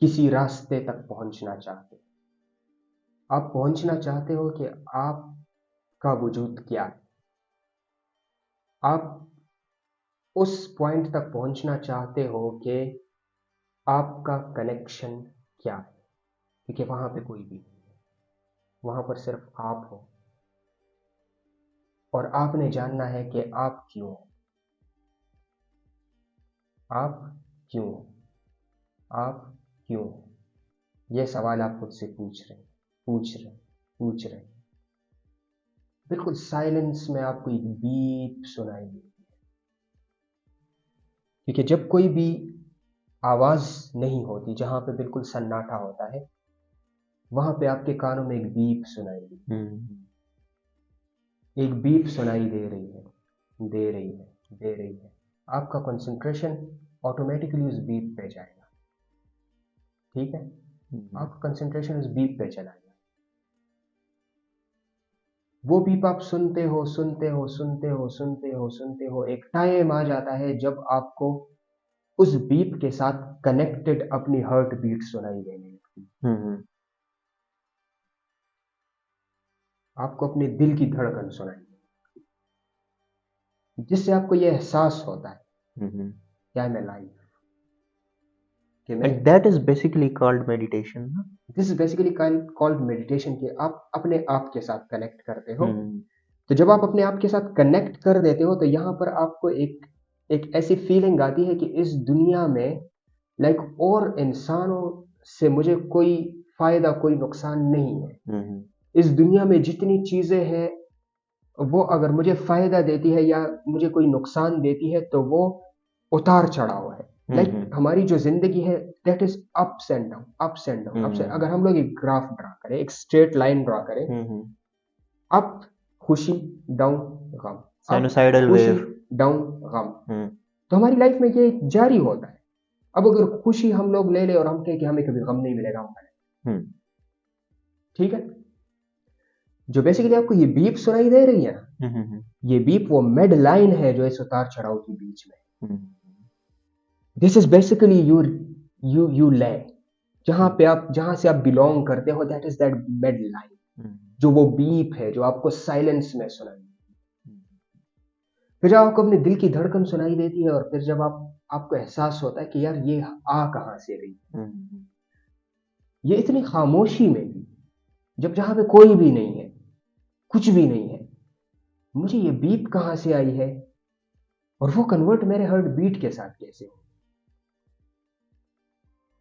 किसी रास्ते तक पहुंचना चाहते हो। आप पहुंचना चाहते हो कि आपका वजूद क्या है। आप उस पॉइंट तक पहुंचना चाहते हो कि आपका कनेक्शन क्या है, क्योंकि वहां पे कोई भी नहीं है, वहां पर सिर्फ आप हो, और आपने जानना है कि आप क्यों हो, आप क्यों हो, आप क्यों हो। यह सवाल आप खुद से पूछ रहे हैं। बिल्कुल साइलेंस में आपको एक बीप सुनाई देती है, क्योंकि जब कोई भी आवाज नहीं होती, जहां पे बिल्कुल सन्नाटा होता है, वहां पे आपके कानों में एक बीप सुनाई देती हम्म, है, एक बीप सुनाई दे रही है, दे रही है, दे रही है। आपका कंसंट्रेशन ऑटोमेटिकली उस बीप पे जाएगा, ठीक है। हम्म, आपका कंसंट्रेशन उस बीप पे चला गया। वो बीप आप सुनते हो, सुनते हो, सुनते हो, सुनते हो, सुनते हो, एक टाइम आ जाता है जब आपको उस बीप के साथ कनेक्टेड अपनी हार्ट बीट सुनाई देने लगती है। हम्म, आपको अपने दिल की धड़कन सुनाई देती है, जिससे आपको यह एहसास होता है हम्म। कि आई एम अलाइव, कि मैं। And that is basically called meditation, ना? This is basically called meditation, कि आप अपने आप के साथ कनेक्ट करते हो। हम्म, तो जब आप अपने आप के साथ कनेक्ट कर देते हो, तो यहाँ पर आपको एक एक ऐसी फीलिंग आती है कि इस दुनिया में, लाइक, और इंसानों से मुझे कोई फायदा, कोई नुकसान नहीं है। हम्म, इस दुनिया में जितनी चीजें हैं, वो अगर मुझे फायदा देती है या मुझे कोई नुकसान देती है, तो वो उतार चढ़ाव है। लाइक, हम्म, हमारी जो जिंदगी है, that is ups and down, ups and down, ups. Hmm, अगर हम लोग एक ग्राफ ड्रा करें, एक स्ट्रेट लाइन ड्रा करें, हम्म। अप खुशी, डाउन गम, अप Sinusoidal खुशी, wave। डाउन गम। हम्म, तो हमारी लाइफ में ये जारी होता है। अब अगर खुशी हम लोग ले ले और हम कहें कि हमें कभी गम नहीं मिलेगा, हम करें, हम्म, ठीक है। जो बेसिकली आपको ये बीप सुनाई दे रही है ना, हम्म, ये बीप वो मिड लाइन है जो इस उतार चढ़ाव के बीच में। हम्म, दिस इज बेसिकली यू ले, जहां से आप बिलोंग करते हो, that is that mid line, hmm, जो वो बीप है जो आपको साइलेंस में सुनाई। हम्म, फिर जब आपको अपने दिल की धड़कन सुनाई देती है, और फिर जब आपको एहसास होता है कि यार ये आ कहां से रही, हम्म, ये इतनी खामोशी में भी, जब जहां पे कोई भी नहीं है, कुछ भी नहीं है, मुझे ये बीप कहां से आई है, और वो कन्वर्ट मेरे हार्ट बीट के साथ कैसे हो।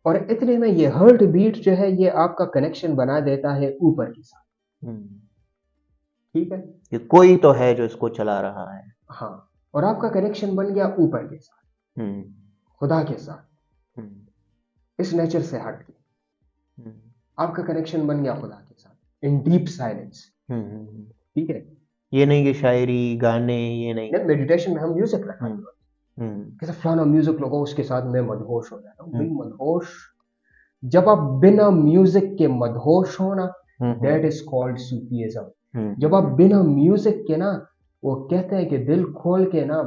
और इतने में ये हार्ट बीट जो है, ये आपका कनेक्शन बना देता है ऊपर के साथ, हम्म। ठीक है। कि कोई तो है जो इसको चला रहा है। हाँ, और आपका कनेक्शन बन गया ऊपर के साथ, हम्म, खुदा के साथ, हम्म, इस नेचर से हट के हम्म, आपका कनेक्शन बन गया खुदा के साथ इन डीप साइलेंस, हम्म। ठीक है। ये नहीं कि शायरी गाने, ये नहीं। मेडिटेशन में हम म्यूजिक लगाते हम्म, हैं, हम्म, कैसे फलाना म्यूजिक लगाओ, उसके साथ मैं मदहोश हो जाता हूँ भाई, हम्म, मदहोश। जब आप बिना म्यूजिक के मदहोश हो ना, हम्म, दैट इज कॉल्ड सूफीइज्म। जब आप हम्म, बिना म्यूजिक के ना, वो कहते हैं कि दिल खोल के ना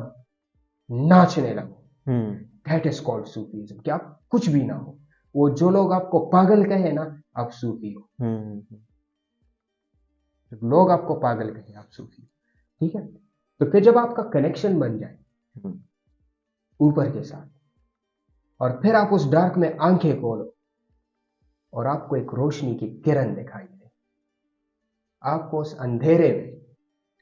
नाचने लगो, हम्म, दैट इज कॉल्ड सूफीइज्म, कि आप कुछ भी ना हो। वो जो लोग आपको पागल कहे ना, आप सूफी हो। हम्म, लोग आपको पागल कहे, आप सूफी हो, ठीक है। तो फिर जब आपका कनेक्शन बन जाए, हम्म, ऊपर के साथ, और फिर आप उस डार्क में आंखें खोलो और आपको एक रोशनी की किरण दिखाई दे, आपको उस अंधेरे में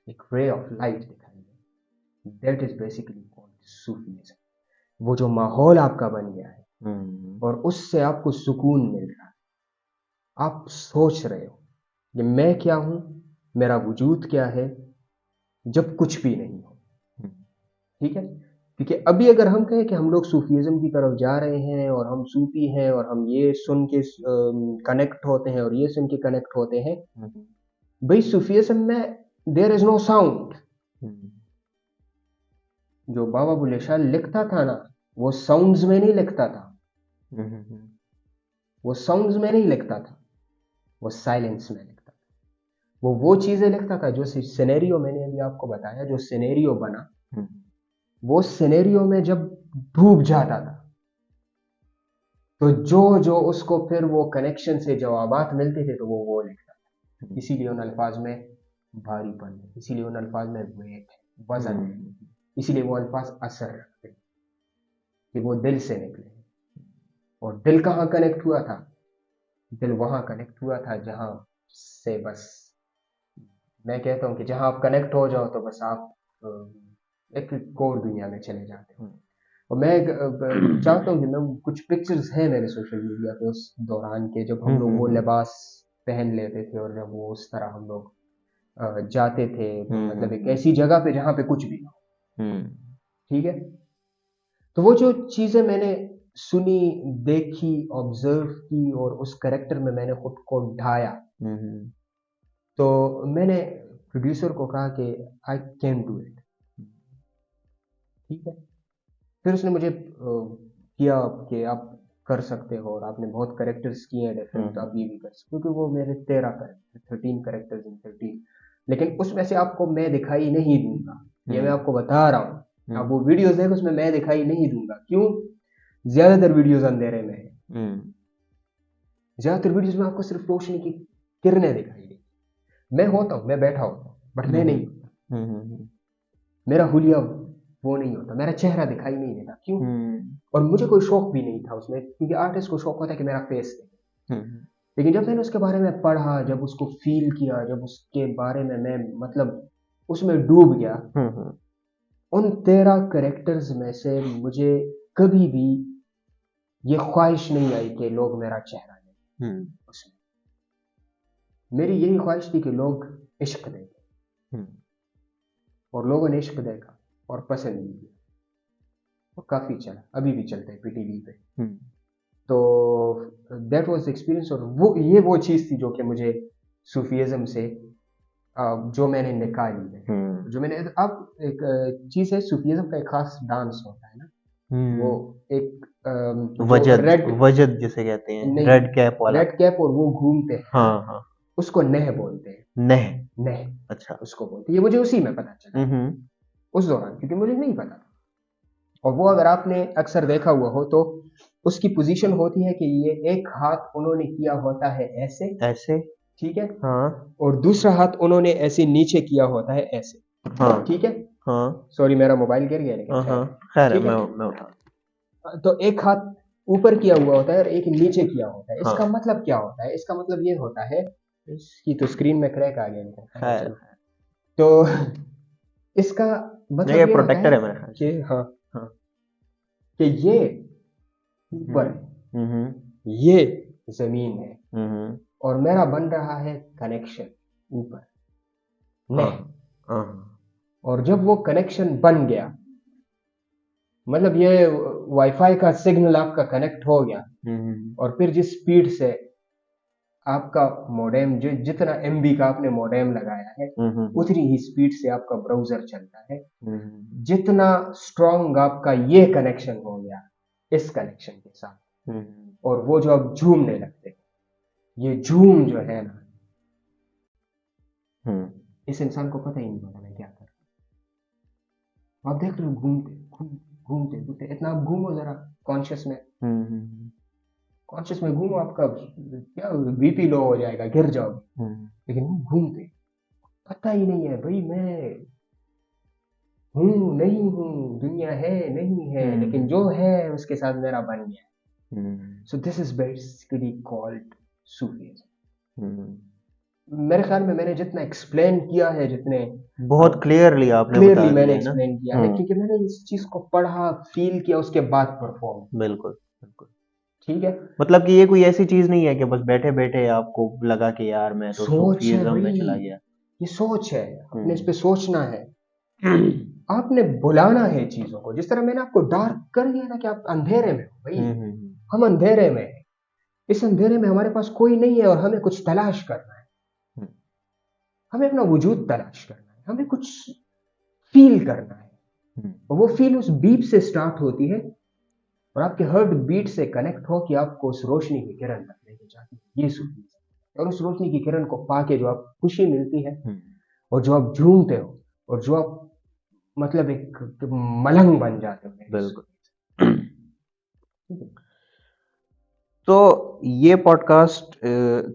एक रे ऑफ लाइट दिखाई दे, that is basically called sufism. वो जो माहौल आपका बन गया है और उससे आपको सुकून मिल रहा है, आप सोच रहे हो कि मैं क्या हूं, मेरा वजूद क्या है, जब कुछ भी नहीं हो। ठीक है, क्योंकि अभी अगर हम कहें कि हम लोग सूफीज्म की तरफ जा रहे हैं और हम सूफी हैं और हम ये सुन के कनेक्ट होते हैं और ये सुन के कनेक्ट होते हैं, भाई सूफीज्म में देयर इज नो साउंड। जो बाबा बुल्ले शाह लिखता था ना, वो साउंड्स में नहीं लिखता था, वो साउंड्स में नहीं लिखता था, वो साइलेंस में लिखता था। वो चीजें लिखता था जो सिनेरियो मैंने अभी आपको बताया, जो सिनेरियो बना, वो सिनेरियो में जब डूब जाता था तो जो जो उसको फिर वो कनेक्शन से जवाबात मिलते थे तो वो लिखता था। इसीलिए उन अल्फाज में भारीपन है, इसीलिए उन अल्फाज में वेट है, वजन है, इसीलिए वो अल्फाज असर रखते हैं कि वो दिल से निकले। और दिल कहाँ कनेक्ट हुआ था? दिल वहां कनेक्ट हुआ था जहां से बस, मैं कहता हूं कि जहां आप कनेक्ट हो जाओ तो बस आप एक और दुनिया में चले जाते हो। और मैं चाहता हूँ कि मैं कुछ पिक्चर्स हैं मेरे सोशल मीडिया पे उस दौरान के, जब हम लोग वो लिबास पहन लेते थे और जब वो उस तरह हम लोग जाते थे, तो मतलब एक ऐसी जगह पे जहाँ पे कुछ भी हो। ठीक है, तो वो जो चीजें मैंने सुनी, देखी, ऑब्जर्व की और उस करेक्टर में मैंने खुद को ढाया, तो मैंने प्रोड्यूसर को कहा कि आई कैन डू इट। ठीक है, फिर उसने मुझे किया कि आप कर सकते हो और आपने बहुत करेक्टर्स किए हैं डिफरेंट, तो आप ये भी कर सकते हो, क्योंकि वो मेरे 13 करेक्टर, 13 करेक्टर्स इन 13, लेकिन उसमें से आपको मैं दिखाई नहीं दूंगा, ये मैं आपको बता रहा हूँ। आप वो वीडियोस देखो, उसमें मैं दिखाई नहीं दूंगा। क्यों? ज्यादातर वीडियोस अंधेरे में है, ज्यादातर वीडियोस में आपको सिर्फ रोशनी की किरणें दिखाई देगी। मैं होता हूँ, मैं बैठा होता हूँ, बट मैं नहीं होता, मेरा हुलिया वो नहीं होता, मेरा चेहरा दिखाई नहीं देता। क्यों? और मुझे कोई शौक भी नहीं था उसमें, क्योंकि आर्टिस्ट को शौक होता है कि मेरा फेस देखे। लेकिन जब मैंने उसके बारे में पढ़ा, जब उसको फील किया, जब उसके बारे में मैं मतलब उसमें डूब गया, उन 13 करेक्टर्स में से मुझे कभी भी ये ख्वाहिश नहीं आई कि लोग मेरा चेहरा देखें उसमें। मेरी यही ख्वाहिश थी कि लोग इश्क देखें, और लोगों ने इश्क देखा और पसंद भी किया, और काफी चला, अभी भी चलता है पीटीवी पे। तो दैट वाज एक्सपीरियंस, और वो चीज थी जो कि मुझे सूफीज्म से जो मैंने निकाली है, जो मैंने, अब एक चीज है, सूफीज्म का एक खास डांस होता है ना, वो एक वजद जिसे कहते हैं, नहीं, रेड कैप वाला। रेड कैप, और वो घूमते हैं, हाँ, उसको नह बोलते हैं। नह, नह, अच्छा। उसको बोलते हैं। ये मुझे उसी में पता चला उस दौरान, क्योंकि मुझे नहीं पता था। और वो अगर आपने अक्सर देखा हुआ हो तो उसकी पोजीशन होती है कि ये एक हाथ उन्होंने किया होता है ऐसे ऐसे, ठीक है, हाँ, और दूसरा हाथ उन्होंने ऐसे नीचे किया होता है ऐसे, हाँ, ठीक है। हाँ, सॉरी, मेरा मोबाइल गिर गया, लेकिन हाँ, खैर है, ठीक है। मैं उठा। तो एक हाथ ऊपर किया हुआ होता है और एक नीचे किया होता है। इसका हाँ, मतलब क्या होता है? इसका मतलब ये होता है, इसकी तो स्क्रीन में क्रैक आ गया, खैर, तो इसका ये मतलब ये होता प्रोटेक्टर है है मेरे ख्याल कि से। हाँ, हाँ, कि ये ऊपर है, ये जमीन है, और मेरा बन रहा है कनेक्शन ऊपर, हाँ, नहीं। हाँ, और जब वो कनेक्शन बन गया, मतलब ये वाईफाई का सिग्नल आपका कनेक्ट हो गया, और फिर जिस स्पीड से आपका मोडेम, जितना एमबी का आपने मोडेम लगाया है, उतनी ही स्पीड से आपका ब्राउजर चलता है। जितना स्ट्रॉन्ग आपका ये कनेक्शन हो गया इस कनेक्शन के साथ, और वो जो अब झूमने लगते, ये झूम जो है ना, इस इंसान को पता ही नहीं होता मैं क्या कर रहा हूं। आप देख रहे हो, घूमते घूमते इतना आप घूमो जरा कॉन्शियस में, कॉन्शियस में घूमो, आपका क्या बीपी लो हो जाएगा, गिर जाओगे। लेकिन वो घूमते, पता ही नहीं है भाई मैं हूँ नहीं हूँ, दुनिया है नहीं है, लेकिन जो है उसके साथ मेरा बन गया। So this is basically called Sufism. मेरे ख्याल में मैंने जितना एक्सप्लेन किया है, जितने बहुत क्लियरली आपने बता क्लियरली मैंने दिया है ना। एक्सप्लेन किया है, क्योंकि मैंने इस चीज को पढ़ा, फील किया, उसके बाद परफॉर्म। बिल्कुल बिल्कुल। ठीक है, मतलब कि ये कोई ऐसी चीज नहीं है कि बस बैठे बैठे आपको लगा कि यार मैं तो सोच है सूफीज्म में भाई, चला गया। ये सोच है, अपने इस पे सोचना है। आपने बुलाना है चीजों को, जिस तरह मैंने आपको डार्क कर दिया ना कि आप अंधेरे में हो भाई, हम अंधेरे में हैं। इस अंधेरे में हमारे पास कोई नहीं है और हमें कुछ तलाश करना है, हमें अपना वजूद तलाश करना है, हमें कुछ फील करना है। और वो फील उस बीप से स्टार्ट होती है और आपके हार्ट बीट से कनेक्ट हो कि आपको उस रोशनी की किरण तक लेके जाती है, ये सूफी है। और उस रोशनी की किरण को पाके जो आप खुशी मिलती है, और जो आप झूमते हो, और जो आप मतलब एक मलंग बन जाते हो। बिल्कुल। तो ये पॉडकास्ट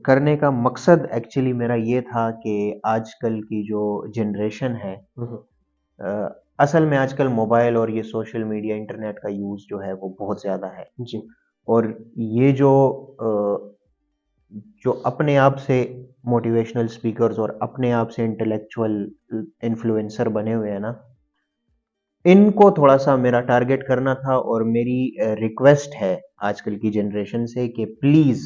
करने का मकसद एक्चुअली मेरा ये था कि आजकल की जो जनरेशन है, असल में आजकल मोबाइल और ये सोशल मीडिया इंटरनेट का यूज़ जो है वो बहुत ज़्यादा है जी, और ये जो अपने आप से मोटिवेशनल स्पीकर्स और अपने आप से इंटेलेक्चुअल इन्फ्लुएंसर बने हुए हैं ना, इनको थोड़ा सा मेरा टारगेट करना था और मेरी रिक्वेस्ट है आजकल की जनरेशन से कि प्लीज़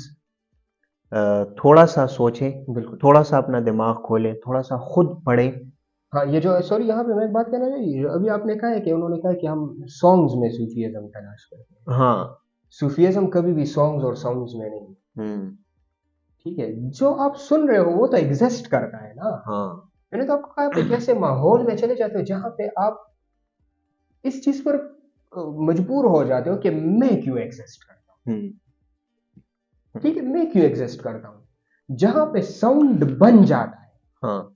थोड़ा सा सोचें, बिल्कुल। थोड़ा सा अपना दिमाग खोलें, थोड़ा सा खुद पढ़ें। हाँ, ये जो सॉरी, यहाँ पे मैं एक बात कहना चाहिए, अभी आपने कहा है कि उन्होंने कहा है कि हम सॉन्ग्स में सूफीज़्म तलाश करते हैं। हाँ। सूफीज़्म कभी भी सॉन्ग्स और साउंड्स में नहीं। हम्म। ठीक है, जो आप सुन रहे हो वो तो एग्जिस्ट करता है ना। हाँ। मैंने तो आपको कहा, आप एक ऐसे माहौल में चले जाते हो जहां पे आप इस चीज पर मजबूर हो जाते हो कि मैं क्यों एग्जिस्ट करता हूँ। ठीक है, मैं क्यों एग्जिस्ट करता हूँ, जहां पे साउंड बन जाता है। हाँ।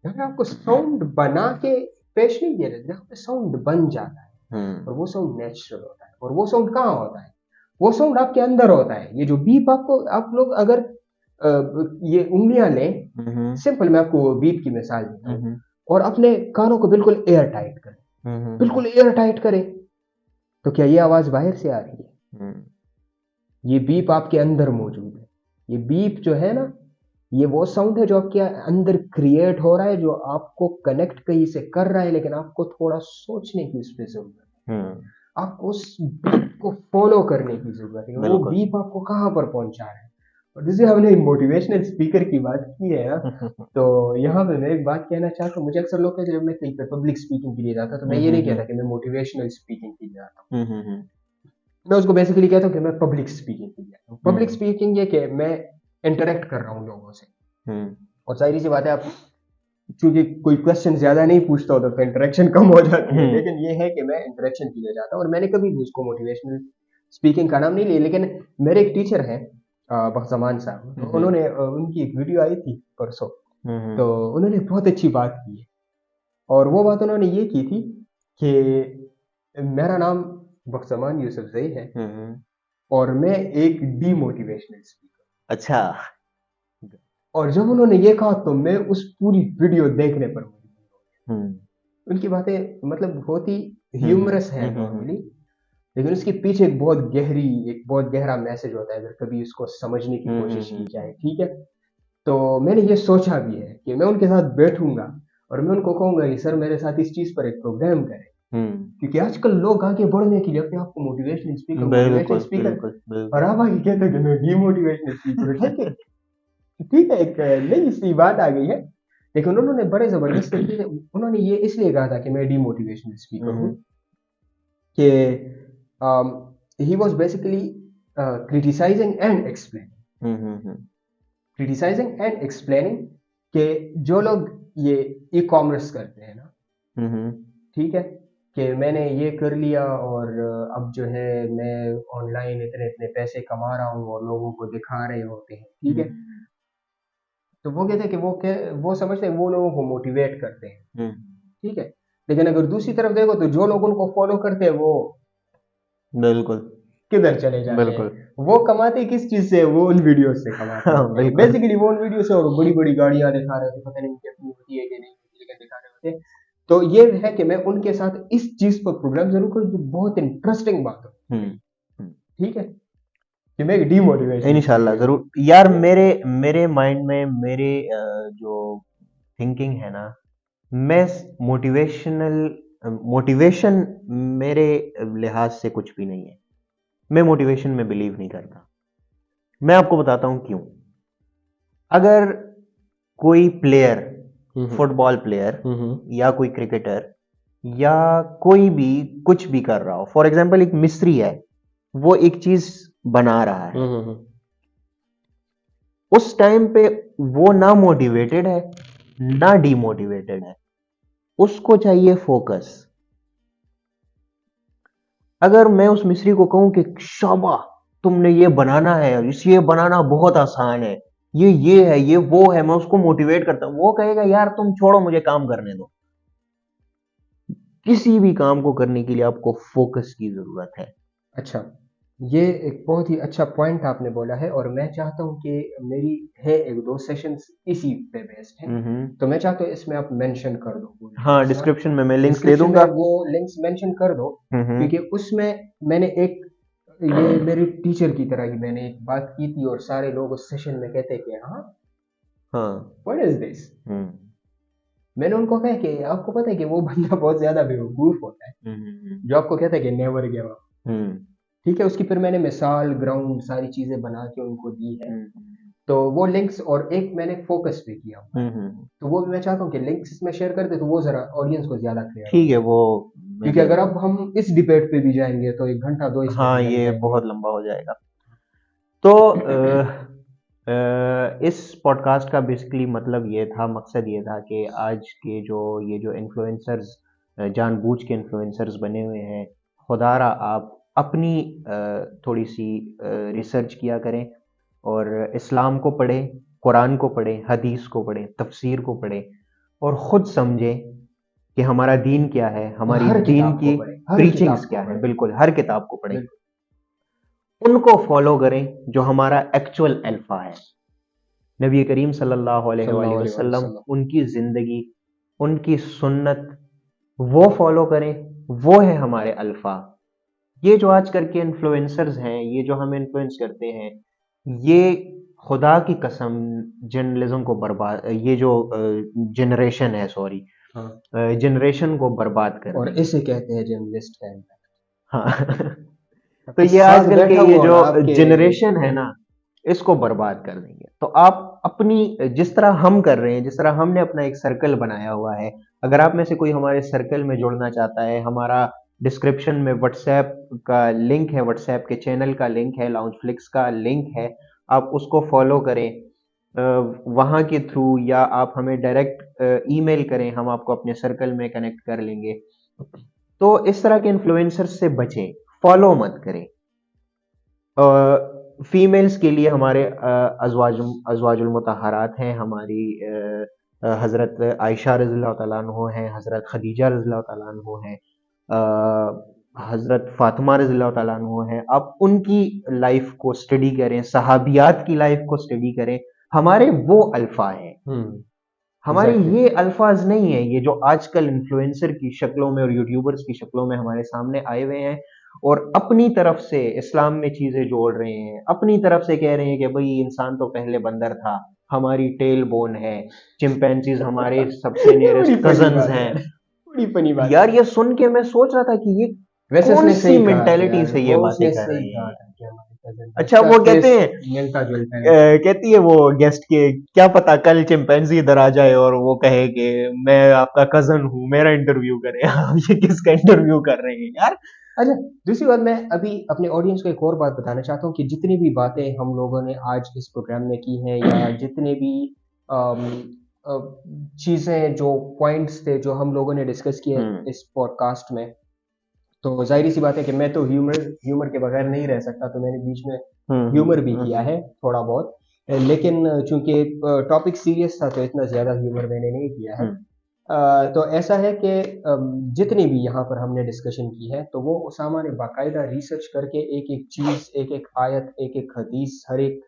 जहाँ पे आपको साउंड बना के पेश नहीं किया जाता, जहाँ पे साउंड बन जाता है और वो साउंड नेचुरल होता है। और वो साउंड कहाँ होता है, वो साउंड आपके अंदर होता है। ये जो बीप आपको, आप लोग अगर ये उंगलियां लें, सिंपल मैं आपको बीप की मिसाल देता हूँ, और अपने कानों को बिल्कुल एयर टाइट करें, बिल्कुल एयर टाइट करें, तो क्या ये आवाज बाहर से आ रही है? ये बीप आपके अंदर मौजूद है। ये बीप जो है ना, ये वो साउंड है जो आपके अंदर क्रिएट हो रहा है, जो आपको कनेक्ट कहीं से कर रहा है, लेकिन आपको थोड़ा सोचने की उस पर जरूरत है। आपको उस बीप को फॉलो करने की जरूरत है, वो बिल्कुल। बीप आपको कहाँ पर पहुंचा रहा है। और जैसे हमने मोटिवेशनल स्पीकर की बात की है ना, तो यहाँ पे मैं एक बात कहना चाहता हूँ। मुझे अक्सर लोग कहते हैं, जब मैं कहीं पे पब्लिक स्पीकिंग के लिए जाता तो मैं ये नहीं कहता कि मैं मोटिवेशनल स्पीकिंग के लिए जाता हूँ। मैं उसको बेसिकली कहता हूँ कि मैं पब्लिक स्पीकिंग के लिए आता हूँ। पब्लिक स्पीकिंग ये कि मैं इंटरेक्ट कर रहा हूँ लोगों से, और जाहिर सी बात है, आप क्योंकि कोई क्वेश्चन ज्यादा नहीं पूछता होता तो इंटरेक्शन कम हो जाती है, लेकिन ये है कि मैं इंटरेक्शन के लिए जाता हूँ। और मैंने कभी भी उसको मोटिवेशनल स्पीकिंग का नाम नहीं लिया। लेकिन मेरे एक टीचर हैं, बख्तमान साहब, तो उन्होंने उनकी एक वीडियो आई थी परसों, तो उन्होंने बहुत अच्छी बात की है। और वो बात उन्होंने ये की थी कि मेरा नाम बख्तमान यूसुफजई है और मैं एक डीमोटिवेशनल स्पीकर। अच्छा। और जब उन्होंने ये कहा तो मैं उस पूरी वीडियो देखने पर मजबूर हो गया। उनकी बातें मतलब होती ह्यूमरस है नॉर्मली, लेकिन उसके पीछे एक बहुत गहरी, एक बहुत गहरा मैसेज होता है अगर कभी उसको समझने की कोशिश की जाए। ठीक है, तो मैंने ये सोचा भी है कि मैं उनके साथ बैठूंगा और मैं उनको कहूंगा कि सर मेरे साथ इस चीज पर एक प्रोग्राम करें, क्योंकि आजकल लोग आगे बढ़ने के लिए अपने आप को मोटिवेशनल स्पीकर, मोटिवेशनल बिल्कुल स्पीकर, बिल्कुल और बिल्कुल। आप आगे कहते हैं कि मैं डीमोटिवेशनल स्पीकर। ठीक है, ठीक है, एक नई सी बात आ गई है। लेकिन उन्होंने बड़े जबरदस्त तरीके से उन्होंने ये इसलिए कहा था कि मैं डीमोटिवेशनल स्पीकर हूँ कि he was basically criticising and explaining, criticising and explaining कि जो लोग ये ई कॉमर्स करते हैं ना, ठीक है, कि मैंने ये कर लिया और अब जो है मैं ऑनलाइन इतने इतने पैसे कमा रहा हूँ और लोगों को दिखा रहे होते हैं। ठीक है, तो वो कहते हैं कि वो समझते हैं वो लोगों को मोटिवेट करते हैं। ठीक है, लेकिन अगर दूसरी तरफ देखो तो जो लोग उनको फॉलो करते हैं वो बिल्कुल किधर चले जाते हैं, बिल्कुल। वो कमाते किस चीज से, वो उन वीडियो से कमाते हाँ, हैं बिल्कुल। बेसिकली। वो उन वीडियो से और बड़ी बड़ी गाड़ियां दिखा रहे होते, पता नहीं कितनी होती है कि नहीं होती, लेकिन दिखा रहे होते हैं। तो ये है कि मैं उनके साथ इस चीज पर प्रोग्राम जरूर करूँ जो बहुत इंटरेस्टिंग बात हो, ठीक है, कि मैं डिमोटिवेशन इंशाल्लाह जरूर यार। मेरे मेरे माइंड में मेरे जो थिंकिंग है ना, मैं मोटिवेशनल मोटिवेशन मेरे लिहाज से कुछ भी नहीं है। मैं मोटिवेशन में बिलीव नहीं करता। मैं आपको बताता हूं क्यों। अगर कोई प्लेयर, फुटबॉल प्लेयर या कोई क्रिकेटर या कोई भी कुछ भी कर रहा हो, फॉर एग्जाम्पल एक मिस्त्री है, वो एक चीज बना रहा है, उस टाइम पे वो ना मोटिवेटेड है ना डिमोटिवेटेड है, उसको चाहिए फोकस। अगर मैं उस मिस्त्री को कहूं कि शाबा तुमने ये बनाना है, ये बनाना बहुत आसान है, ये है, ये वो है, मैं उसको मोटिवेट करता हूं, वो कहेगा यार तुम छोड़ो मुझे काम करने दो। किसी भी काम को करने के लिए आपको फोकस की जरूरत है। अच्छा, ये एक बहुत ही अच्छा पॉइंट आपने बोला है, और मैं चाहता हूँ कि मेरी है एक दो सेशंस इसी पे बेस्ड हैं, तो मैं चाहता हूँ इसमें आप मेंशन कर दो पूरी हाँ, लिंक्स ना, डिस्क्रिप्शन में मैं लिंक्स दे डिस्क्रिप्शन में दूंगा। वो लिंक्स मेंशन कर दो, हम्म। क्योंकि उसमें मैंने एक, ये मेरी टीचर की तरह ही मैंने एक बात की थी, और सारे लोग उस सेशन में कहते कि हाँ हाँ। What is this. मैंने उनको कहा कि आपको पता है कि वो बंदा बहुत ज्यादा बेवकूफ होता है जो आपको कहता है कि नेवर गिव अप, ठीक है। उसकी फिर मैंने मिसाल, ग्राउंड, सारी चीजें बना के उनको दी है, तो वो लिंक्स, और एक मैंने फोकस भी किया हुआ है, तो वो भी मैं चाहता हूँ कि लिंक्स इसमें शेयर कर दे, तो वो जरा ऑडियंस को ज्यादा क्लियर हो ठीक है, जाए, वो मैं क्योंकि दे अगर दूंगा। अब हम इस डिबेट पे भी जाएंगे तो 1 घंटा 2 इसमें हाँ, भी लग ये जाएंगे। बहुत लंबा हो जाएगा। तो इस पॉडकास्ट का बेसिकली मतलब ये था, मकसद ये था कि आज के जो ये जो इन्फ्लुएंसर्स, जानबूझ के इन्फ्लुएंसर्स बने हुए हैं, खुदारा आप अपनी थोड़ी सी रिसर्च किया करें और इस्लाम को पढ़ें, कुरान को पढ़ें, हदीस को पढ़ें, तफसीर को पढ़ें और ख़ुद समझें कि हमारा दीन क्या है, और हमारी हर दीन किताब को की पढ़े, हर प्रीचिंग्स किताब को क्या है। पढ़े, बिल्कुल हर किताब को पढ़ें, बिल्कुल। उनको फॉलो करें जो हमारा एक्चुअल अल्फा है, नबी करीम सल्लल्लाहु अलैहि सल्लल्लाहु अलैहि वसल्लम, वसल्लम। उनकी ज़िंदगी, उनकी सुन्नत, वो फॉलो करें, वो है हमारे अल्फा। ये जो आज करके इन्फ्लुएंसर्स हैं, ये जो हमें इन्फ्लुएंस करते हैं, ये खुदा की कसम जर्नलिज्म को बर्बाद, ये जो जनरेशन है, सॉरी, हाँ, जनरेशन को बर्बाद कर और देंगे। इसे कहते हैं जर्नलिस्ट का इम्पैक्ट। हाँ। तो आपके ये साथ आजकल के बैठा ये हुआ जो और आपके, जनरेशन है ना, इसको बर्बाद कर देंगे। तो आप अपनी, जिस तरह हम कर रहे हैं, जिस तरह हमने अपना एक सर्कल बनाया हुआ है, अगर आप में से कोई हमारे सर्कल में जुड़ना चाहता है, हमारा डिस्क्रिप्शन में व्हाट्सएप का लिंक है, व्हाट्सएप के चैनल का लिंक है, लाउंजफ्लिक्स का लिंक है, आप उसको फॉलो करें वहाँ के थ्रू, या आप हमें डायरेक्ट ईमेल करें, हम आपको अपने सर्कल में कनेक्ट कर लेंगे। तो इस तरह के इन्फ्लुएंसर्स से बचें, फॉलो मत करें। फीमेल्स के लिए हमारे अज़वाजुल मुतहरात हैं, हमारी हज़रत आयशा रज़ियल्लाहु तआला अन्हा हैं, हज़रत खदीजा रज़ियल्लाहु तआला अन्हा हैं, हज़रत फातिमा रज़ियल्लाहु तआला अन्हा हैं। आप उनकी लाइफ को स्टडी करें, सहाबियात की लाइफ को स्टडी करें। हमारे वो अल्फा हैं, हमारे एग्जैक्टली। ये अल्फाज नहीं है, ये जो आजकल इन्फ्लुएंसर की शक्लों में और यूट्यूबर्स की शक्लों में हमारे सामने आए हुए हैं और अपनी तरफ से इस्लाम में चीजें जोड़ रहे हैं, अपनी तरफ से कह रहे हैं कि भाई इंसान तो पहले बंदर था, हमारी टेल बोन है, चिंपैंजीज हमारे सबसे बड़ी नियरेस्ट फनी कजन्स बात है हैं। यार, बड़ी फनी बात है। यार ये सुन के मैं सोच रहा था कि ये वैसे कौन उसने सी सही कहा था मेंटेलिटी यार, से ये वो बातें उसने कर सही रहे हैं कहा ये। था कि हमारे कजन, अच्छा, उसका वो कहते फेस हैं, मिलता जुलता है। कहती है वो गेस्ट के, क्या पता कल चिंपैंजी इधर आ जाए और वो कहे कि मैं आपका कजन हूँ, मेरा इंटरव्यू करें। आप ये किसका इंटरव्यू कर रहे हैं यार। अच्छा, दूसरी बात, मैं अभी अपने ऑडियंस को एक और बात बताना चाहता हूँ कि जितनी भी बातें हम लोगों ने आज इस प्रोग्राम में की हैं, या जितने भी अम, अ, चीज़ें, जो पॉइंट्स थे जो हम लोगों ने डिस्कस किए इस पॉडकास्ट में, तो जाहिर सी बात है कि मैं तो ह्यूमर ह्यूमर के बगैर नहीं रह सकता, तो मैंने बीच में ह्यूमर भी किया है थोड़ा बहुत, लेकिन चूंकि टॉपिक सीरियस था तो इतना ज़्यादा ह्यूमर मैंने नहीं किया है। तो ऐसा है कि जितनी भी यहाँ पर हमने डिस्कशन की है, तो वो उसामा ने बाकायदा रिसर्च करके एक एक चीज़, एक एक आयत, एक एक हदीस, हर एक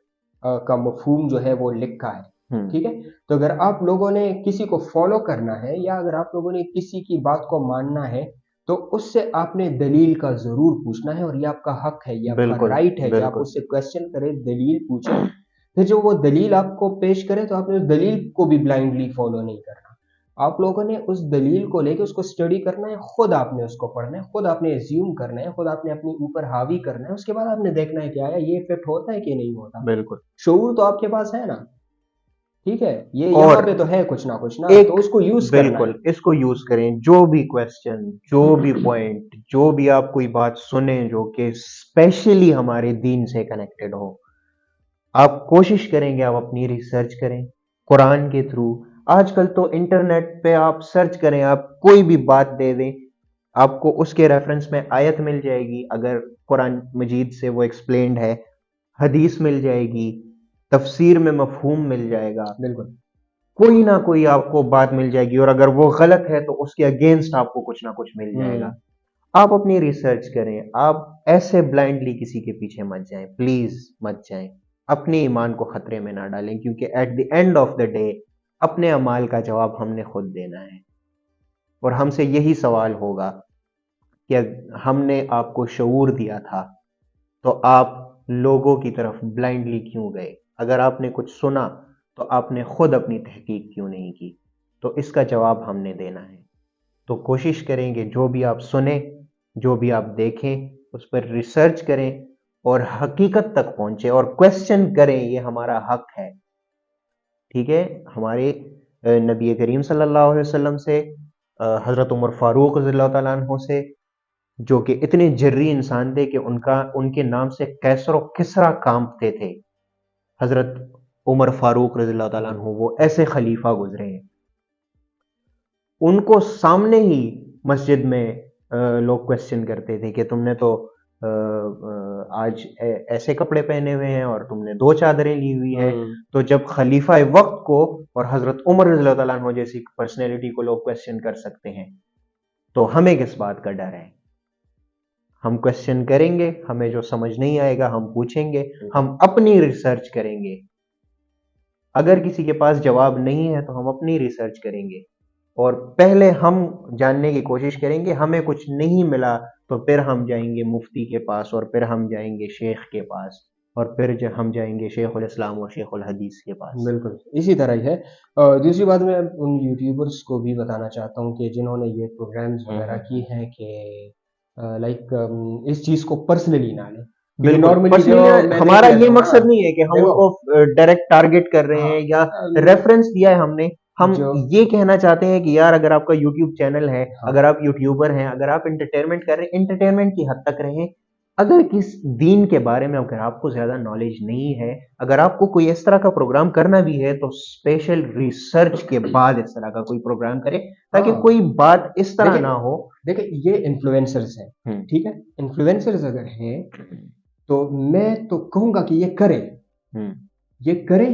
का मफहूम जो है वो लिखा है। ठीक है। तो अगर आप लोगों ने किसी को फॉलो करना है या अगर आप लोगों ने किसी की बात को मानना है, तो उससे आपने दलील का जरूर पूछना है, और ये आपका हक है, ये आपका बिल्कुल, राइट है कि आप बिल्कुल। उससे क्वेश्चन करें, दलील पूछें। फिर जो वो दलील आपको पेश करे, तो आपने उस दलील को भी ब्लाइंडली फॉलो नहीं करना। आप लोगों ने उस दलील को लेके उसको स्टडी करना है, खुद आपने उसको पढ़ना है, खुद आपने एज्यूम करना है, खुद आपने अपने ऊपर हावी करना है, उसके बाद आपने देखना है कि आया ये इफेक्ट होता है कि नहीं होता। बिल्कुल। शऊर तो आपके पास है ना, ठीक है, ये यहाँ और पे तो है कुछ ना, तो एक उसको यूज करना है। बिल्कुल इसको यूज करें, जो भी क्वेश्चन, जो भी पॉइंट, जो भी आप कोई बात सुने जो कि स्पेशली हमारे दीन से कनेक्टेड हो, आप कोशिश करेंगे, आप अपनी रिसर्च करें कुरान के थ्रू। आजकल तो इंटरनेट पे आप सर्च करें, आप कोई भी बात दे दें, आपको उसके रेफरेंस में आयत मिल जाएगी, अगर कुरान मजीद से वो एक्सप्लेन्ड है, हदीस मिल जाएगी, तफसीर में मफहूम मिल जाएगा, बिल्कुल। कोई ना कोई आपको बात मिल जाएगी, और अगर वो गलत है तो उसके अगेंस्ट आपको कुछ ना कुछ मिल जाएगा। हम्म। आप अपनी रिसर्च करें, आप ऐसे ब्लाइंडली किसी के पीछे मत जाएं, प्लीज मत जाएं। अपने ईमान को खतरे में ना डालें, क्योंकि at the end of the day अपने अमाल का जवाब हमने खुद देना है, और हमसे यही सवाल होगा कि हमने आपको शऊर दिया था तो आप लोगों की तरफ ब्लाइंडली क्यों गए? अगर आपने कुछ सुना तो आपने खुद अपनी तहकीक क्यों नहीं की? तो इसका जवाब हमने देना है। तो कोशिश करेंगे जो भी आप सुने, जो भी आप देखें, उस पर रिसर्च करें और हकीकत तक पहुंचे और क्वेश्चन करें, ये हमारा हक है। ठीक है, हमारे नबी करीम सल्लल्लाहु अलैहि वसल्लम से, हजरत उमर फारूक रज़ियल्लाहु ताला अन्हु से, जो कि इतने जर्री इंसान थे कि उनके नाम से कैसर और किसरा कांपते थे। हजरत उमर फारूक रज़ियल्लाहु ताला अन्हु वो ऐसे खलीफा गुजरे हैं, उनको सामने ही मस्जिद में लोग क्वेश्चन करते थे कि तुमने तो आज ऐसे कपड़े पहने हुए हैं और तुमने दो चादरें ली हुई है। हम्म। तो जब खलीफा वक्त को और हजरत उमर रज़ियल्लाहु ताला अन्हु जैसी पर्सनैलिटी को लोग क्वेश्चन कर सकते हैं, तो हमें किस बात का डर है? हम क्वेश्चन करेंगे, हमें जो समझ नहीं आएगा हम पूछेंगे, हम अपनी रिसर्च करेंगे। अगर किसी के पास जवाब नहीं है तो हम अपनी रिसर्च करेंगे, और पहले हम जानने की कोशिश करेंगे। हमें कुछ नहीं मिला तो फिर हम जाएंगे मुफ्ती के पास, और फिर हम जाएंगे शेख के पास, और फिर हम जाएंगे शेखुल इस्लाम और शेखुल हदीस के पास। बिल्कुल, इसी तरह ही है। दूसरी बात मैं उन यूट्यूबर्स को भी बताना चाहता हूँ कि जिन्होंने ये प्रोग्राम्स वगैरह की हम्म। हैं कि लाइक इस चीज़ को पर्सनली ना लें, क्योंकि बिल्कुल नॉर्मली जो पर्सनली मैं देख हमारा ये लेता हूँ ना, मकसद नहीं है कि हम देखो, उनको डायरेक्ट टारगेट कर रहे हाँ, हैं या अम, रेफरेंस दिया है हमने। हम जो ये कहना चाहते हैं कि यार, अगर आपका यूट्यूब चैनल है, हाँ, अगर आप यूट्यूबर हैं, अगर आप इंटरटेनमेंट कर रहे हैं, इंटरटेनमेंट की हद तक रहें। अगर किस दीन के बारे में अगर आपको ज्यादा नॉलेज नहीं है, अगर आपको कोई इस तरह का प्रोग्राम करना भी है, तो स्पेशल रिसर्च के बाद इस तरह का कोई प्रोग्राम करें, ताकि हाँ, कोई बात इस तरह देखिए ना हो। देखिए ये इन्फ्लुएंसर्स हैं, हम्म। ठीक है? इन्फ्लुएंसर्स अगर हैं, तो मैं तो कहूँगा कि हम्म। ये करें,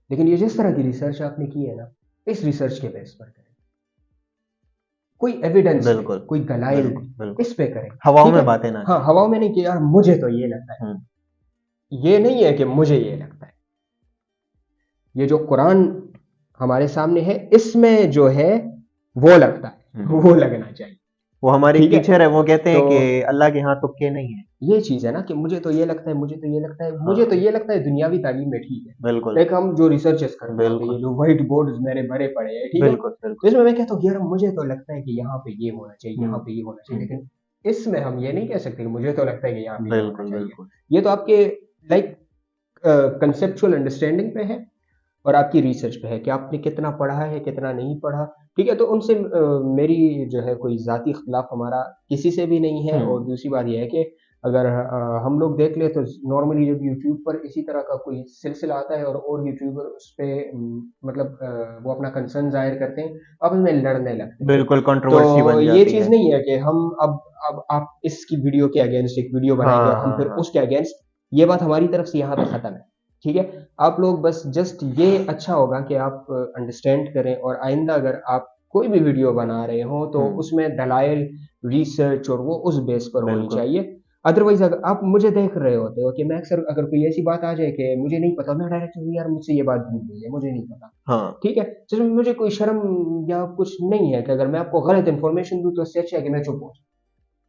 लेकिन ये जिस तरह की रिसर्च आपने की है ना, इस रिसर्च के बेस पर करें। कोई एविडेंस पे, बिल्कुल, कोई दलाइल बिल्कुल, पे, बिल्कुल। इस पे करें, हवाओं ठीक है? में बातें ना हाँ, करें। हवाओं में नहीं कि यार मुझे तो ये लगता है। हम्म। ये नहीं है कि मुझे ये लगता है। ये जो कुरान हमारे सामने है, इसमें जो है वो लगता है, हम्म। वो लगना चाहिए, वो हमारे एक ठीक है? टीचर है, वो कहते तो हैं कि अल्लाह के यहाँ तुक्के नहीं है। ये चीज़ है ना कि मुझे तो ये लगता है, मुझे तो ये लगता है, मुझे तो हाँ। ये लगता है दुनियावी तालीम में ठीक है। बिल्कुल, लाइक हम जो रिसर्चेस करते हैं, तो ये बिल्कुल, जो व्हाइट बोर्ड्स मेरे भरे पड़े हैं, ठीक है? बिल्कुल, तो बिल्कुल। इसमें मैं कहता हूँ यार मुझे तो लगता है कि यहाँ पे ये होना चाहिए, यहाँ हम्म। पे ये होना चाहिए, हम्म। लेकिन इसमें हम ये नहीं कह सकते कि मुझे तो लगता है कि यहाँ पे ये होना बिल्कुल, चाहिए। बिल्कुल। ये तो आपके लाइक कंसेप्चुअल अंडरस्टैंडिंग पे है, और आपकी रिसर्च पे है कि आपने कितना पढ़ा है, कितना नहीं पढ़ा, ठीक है? तो उनसे मेरी जो है कोई ज़ाती इख्तिलाफ़ हमारा किसी से भी नहीं है, और हम्म। दूसरी बात ये है कि अगर हम लोग देख लें तो नॉर्मली जब यूट्यूब पर इसी तरह का कोई सिलसिला आता है और यूट्यूबर उस पे मतलब वो अपना कंसर्न ज़ाहिर करते हैं, आपस में लड़ने लगते हैं। बिल्कुल कंट्रोवर्सी तो बन ये जाती चीज़ है। नहीं है कि हम अब आप इसकी वीडियो के अगेंस्ट एक वीडियो बनाएँगे हाँ, और हम हाँ, फिर हाँ। उसके अगेंस्ट, ये बात हमारी तरफ से यहाँ पे ख़त्म है, ठीक है? आप लोग बस जस्ट ये अच्छा होगा कि आप अंडरस्टैंड करें, और आइंदा अगर आप कोई भी वीडियो बना रहे हो तो हम्म। उसमें दलाइल, रिसर्च और वो उस बेस पर होनी बिल्कुल। चाहिए। अदरवाइज अगर आप मुझे देख रहे होते हो कि मैं अक्सर अगर कोई ऐसी बात आ जाए कि मुझे नहीं पता, मैं डायरेक्ट यार मुझसे ये बात भूल गई है, मुझे नहीं पता। हाँ, ठीक है, जिसमें मुझे कोई शर्म या कुछ नहीं है कि अगर मैं आपको गलत इन्फॉर्मेशन दूं तो इससे अच्छा है कि मैं चुप हो।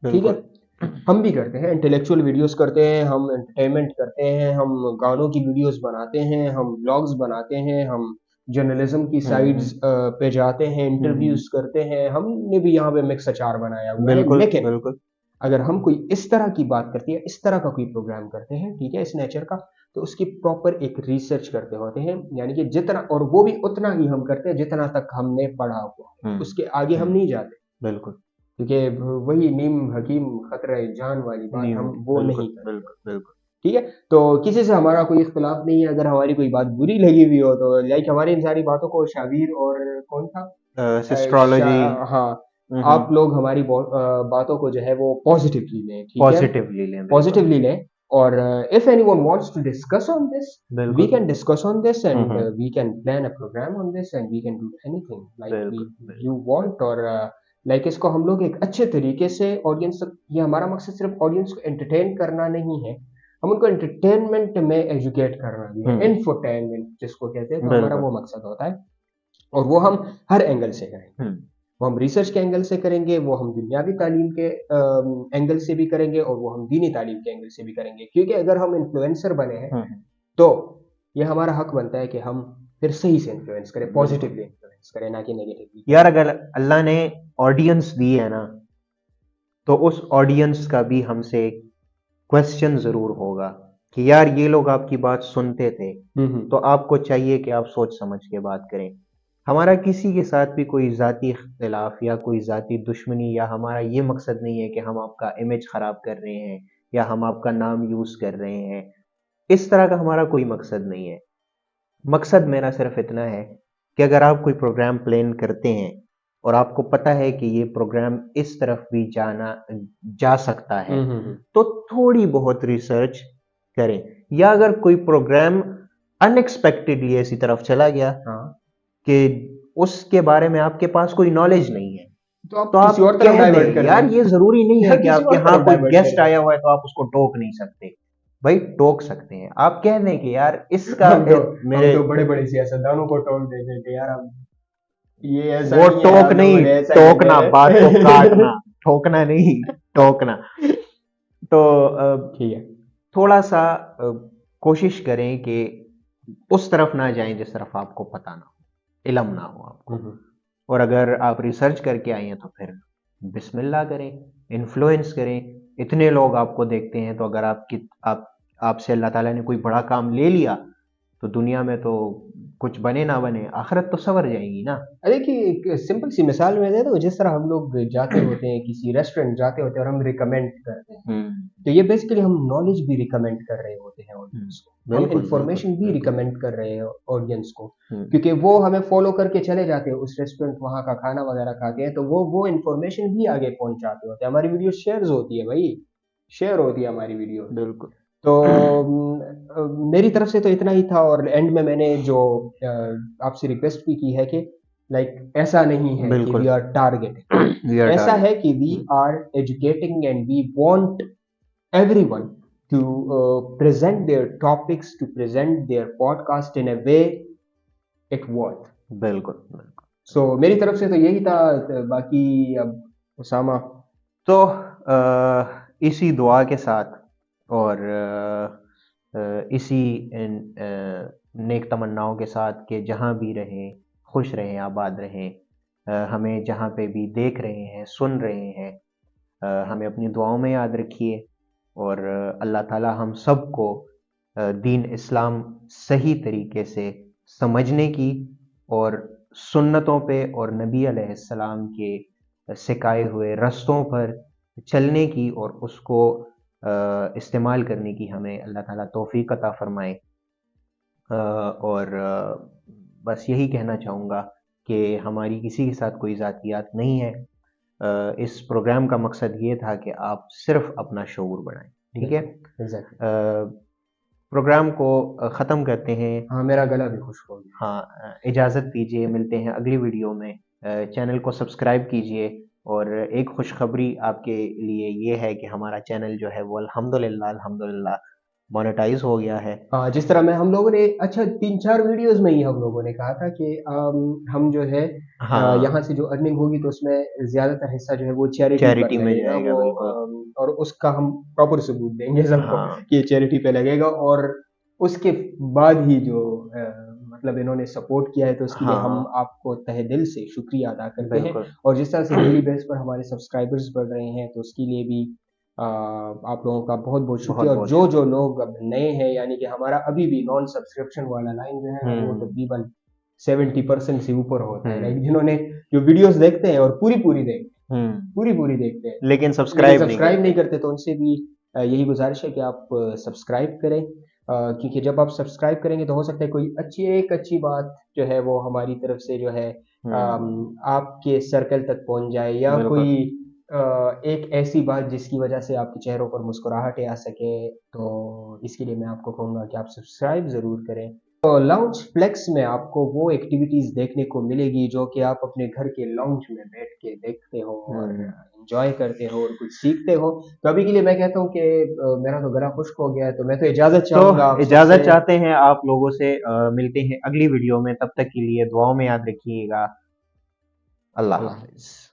ठीक है, बिल्कुल। हम भी करते हैं, इंटेलेक्चुअल वीडियोस करते हैं, हम एंटरटेनमेंट करते हैं, हम गानों की वीडियोस बनाते हैं, हम ब्लॉग्स बनाते हैं, हम जर्नलिज्म की हुँ, साइड्स हुँ। पे जाते हैं, हुँ, हुँ। इंटरव्यूज करते हैं, हमने भी यहाँ पे मिक्स अचार बनाया हुआ है। बिल्कुल, लेकिन बिल्कुल। अगर हम कोई इस तरह की बात करते हैं, इस तरह का कोई प्रोग्राम करते हैं, ठीक है, इस नेचर का, तो उसकी प्रॉपर एक रिसर्च करते होते हैं, यानी कि जितना, और वो भी उतना ही हम करते हैं जितना तक हमने पढ़ा हुआ है, हुँ, उसके आगे हम हुँ। नहीं जाते। बिल्कुल। क्योंकि वही नीम हकीम खतरा जान वाली बात नहीं हम होगी। वो बिल्कुल, नहीं करते। बिल्कुल, बिल्कुल। ठीक है, तो किसी से हमारा कोई इख्तिलाफ नहीं है, अगर हमारी कोई बात बुरी लगी हुई हो तो लाइक हमारी इन सारी बातों को शाबिर और कौन था, सिस्ट्रोलॉजी। हाँ, हुँ, हुँ। आप लोग हमारी बातों को जो है वो पॉजिटिवली लें, ठीक है, पॉज़िटिवली लें, बिल्कुल। पॉजिटिवली लें। और if anyone wants to discuss on this, we बिल्कुल। Can discuss on this hmm, and hmm. We can plan a program on this and we can do anything like we बिल्कुल, यू बिल्कुल, वांट। बिल्कुल। और लाइक इसको हम लोग एक अच्छे तरीके से ऑडियंस तक, ये हमारा मकसद सिर्फ ऑडियंस को एंटरटेन करना नहीं है, हम उनको एंटरटेनमेंट में एजुकेट करना भी है, हुँ, इंफोटेनमेंट जिसको कहते हैं, तो हमारा बिल्कुल। वो मकसद होता है। और वो हम हर एंगल से करेंगे, हुँ, वो हम रिसर्च के एंगल से करेंगे, वो हम दुनियावी तालीम के एंगल से भी करेंगे, और वो हम दीनी तालीम के एंगल से भी करेंगे, क्योंकि अगर हम इन्फ्लुएंसर बने हैं हुँ, हुँ। तो ये हमारा हक बनता है कि हम फिर सही से इन्फ्लुएंस करें, बिल्कुल। पॉजिटिवली इन्फ्लुएंस करें, ना कि नेगेटिवली यार करें। अगर अल्लाह ने ऑडियंस दी है ना, तो उस ऑडियंस का भी हमसे क्वेश्चन ज़रूर होगा कि यार ये लोग आपकी बात सुनते थे, तो हम्म। आपको चाहिए कि आप सोच समझ के बात करें। हमारा किसी के साथ भी कोई ज़ाती इख्तिलाफ़ या कोई ज़ाती दुश्मनी या हमारा ये मकसद नहीं है कि हम आपका इमेज ख़राब कर रहे हैं या हम आपका नाम यूज़ कर रहे हैं। इस तरह का हमारा कोई मकसद नहीं है। मकसद मेरा सिर्फ़ इतना है कि अगर आप कोई प्रोग्राम प्लान करते हैं और आपको पता है कि ये प्रोग्राम इस तरफ भी जा सकता है, हम्म। तो थोड़ी बहुत रिसर्च करें। या अगर कोई प्रोग्राम अनएक्सपेक्टेडली ऐसी तरफ चला गया हाँ, कि उसके बारे में आपके पास कोई नॉलेज नहीं है, तो आप तो किसी आप और तरफ कह डाइवर्ट दें। कर यार लें। ये ज़रूरी नहीं है या कि किसी आपके और यहाँ तरफ कोई डाइवर्ट गेस्ट करें। आया हुआ है तो आप उसको टोक नहीं सकते। भाई टोक सकते हैं, आप कह दें कि यार इसका हम तो हम मेरे तो बड़े बड़े सियासतदानों को टोक देते थे यार, हम ये ऐसा वो नहीं है, टोक आप लोगों नहीं, ने ऐसा कर टोकना, लिया बात को है। काटना, ठोकना नहीं, टोकना। तो ठीक है। थोड़ा सा कोशिश करें कि उस तरफ ना जाएं जिस तरफ आपको पता ना हो, इल्म ना हो आपको। हम्म। और अगर आप रिसर्च करके आए हैं तो फिर बिस्मिल्लाह करें, इन्फ्लुएंस करें। इतने लोग आपको देखते हैं, तो अगर आप आपसे अल्लाह ताला ने कोई बड़ा काम ले लिया, तो दुनिया में तो कुछ बने ना बने, आखिरत तो सवर जाएगी ना। अरे कि एक सिंपल सी मिसाल में दे दो, जिस तरह हम लोग जाते होते हैं किसी रेस्टोरेंट जाते होते हैं और हम रिकमेंड करते हैं, हम्म। तो ये बेसिकली हम नॉलेज भी रिकमेंड कर रहे होते हैं ऑडियंस को, हम बिल्कुल, बिल्कुल, इंफॉर्मेशन भी बिल्कुल। रिकमेंड कर रहे हैं ऑडियंस को। हम्म। क्योंकि वो हमें फॉलो करके चले जाते हैं उस रेस्टोरेंट, वहाँ का खाना वगैरह खाते हैं, तो वो इंफॉर्मेशन भी आगे पहुंचाते होते हैं, हमारी वीडियो शेयर होती है भाई, शेयर होती है हमारी वीडियो। बिल्कुल। तो मेरी तरफ से तो इतना ही था, और एंड में मैंने जो आपसे रिक्वेस्ट भी की है कि लाइक ऐसा नहीं है कि वी बिल्कुल। आर टारगेट, वी आर ऐसा टारगेट। है कि we are educating and we want everyone to present their topics, to present their podcast in a way it worth. बिल्कुल, बिल्कुल। So मेरी तरफ से तो यही था, बाकी अब उसामा। तो इसी दुआ के साथ और इसी नेक तमन्नाओं के साथ कि जहाँ भी रहें, खुश रहें, आबाद रहें। हमें जहाँ पे भी देख रहे हैं, सुन रहे हैं, हमें अपनी दुआओं में याद रखिए। और अल्लाह ताला हम सबको दीन इस्लाम सही तरीके से समझने की और सुन्नतों पे और नबी अलैहिस्सलाम के सिखाए हुए रास्तों पर चलने की और उसको इस्तेमाल करने की हमें अल्लाह ताला तौफीक अता फरमाए। और बस यही कहना चाहूँगा कि हमारी किसी के साथ कोई ज़ातियात नहीं है। इस प्रोग्राम का मकसद ये था कि आप सिर्फ अपना शऊर बढ़ाएं। ठीक है। बिल्कुल एग्जैक्टली। प्रोग्राम को ख़त्म करते हैं। हाँ, मेरा गला भी खुश्क हो गया। हाँ, इजाज़त दीजिए, मिलते हैं अगली वीडियो में। चैनल को सब्सक्राइब कीजिए और एक खुशखबरी आपके लिए ये है कि हमारा चैनल जो है वो अल्हम्दुलिल्लाह अल्हम्दुलिल्लाह मोनेटाइज हो गया है। हाँ, जिस तरह मैं हम लोगों ने अच्छा 3-4 वीडियोज़ में ही हम लोगों ने कहा था कि हम जो है यहाँ हाँ, से जो अर्निंग होगी तो उसमें ज़्यादातर हिस्सा जो है वो चैरिटी पर चैरिटी में लगेगा जाएगा, वो बिल्कुल। और उसका हम प्रॉपर सबूत देंगे सबको हाँ, कि ये चैरिटी पे लगेगा और उसके बाद ही जो मतलब इन्होंने सपोर्ट किया है तो उसके लिए हम हाँ, आपको तहे दिल से शुक्रिया अदा करते हैं बिल्कुल। और जिस तरह से डेली बेस पर हमारे सब्सक्राइबर्स बढ़ रहे हैं तो उसके लिए भी आप लोगों का बहुत-बहुत शुक्रिया और बहुत-बहुत जो-जो शुक्रिया। लोग अब नए हैं यानी कि हमारा अभी भी नॉन सब्सक्रिप्शन वाला लाइन जो है वो हुँ, तकरीबन 70% से ऊपर होता है लाइक हुँ, जिन्होंने जो वीडियोस देखते हैं और पूरी-पूरी देखते हैं हुँ। पूरी-पूरी देखते हैं लेकिन लेकिन सब्सक्राइब नहीं सब्सक्राइब नहीं करते। करते तो उनसे भी यही गुजारिश है कि आप सब्सक्राइब करें क्योंकि जब आप सब्सक्राइब करेंगे तो हो सकता है कोई एक अच्छी बात जो है वो हमारी तरफ से जो है हुँ, आपके सर्कल तक पहुँच जाए या बिल्कुल। कोई एक ऐसी बात जिसकी वजह से आपके चेहरों पर मुस्कुराहटें आ सके, तो इसके लिए मैं आपको कहूँगा कि आप सब्सक्राइब ज़रूर करें। तो लाउंज फ्लेक्स में आपको वो एक्टिविटीज़ देखने को मिलेगी जो कि आप अपने घर के लाउंज में बैठ के देखते हो और हुँ। एन्जॉय करते हो और कुछ सीखते हो। तो अभी के लिए मैं कहता हूँ कि मेरा तो गला खुश्क हो गया है, तो मैं तो इजाज़त तो चाहूँगा आप इजाज़त सबसे। चाहते हैं आप लोगों से, मिलते हैं अगली वीडियो में, तब तक के लिए दुआओं में याद रखिएगा। अल्लाह अल्लाह हाफ़िज़। हाफ़िज़।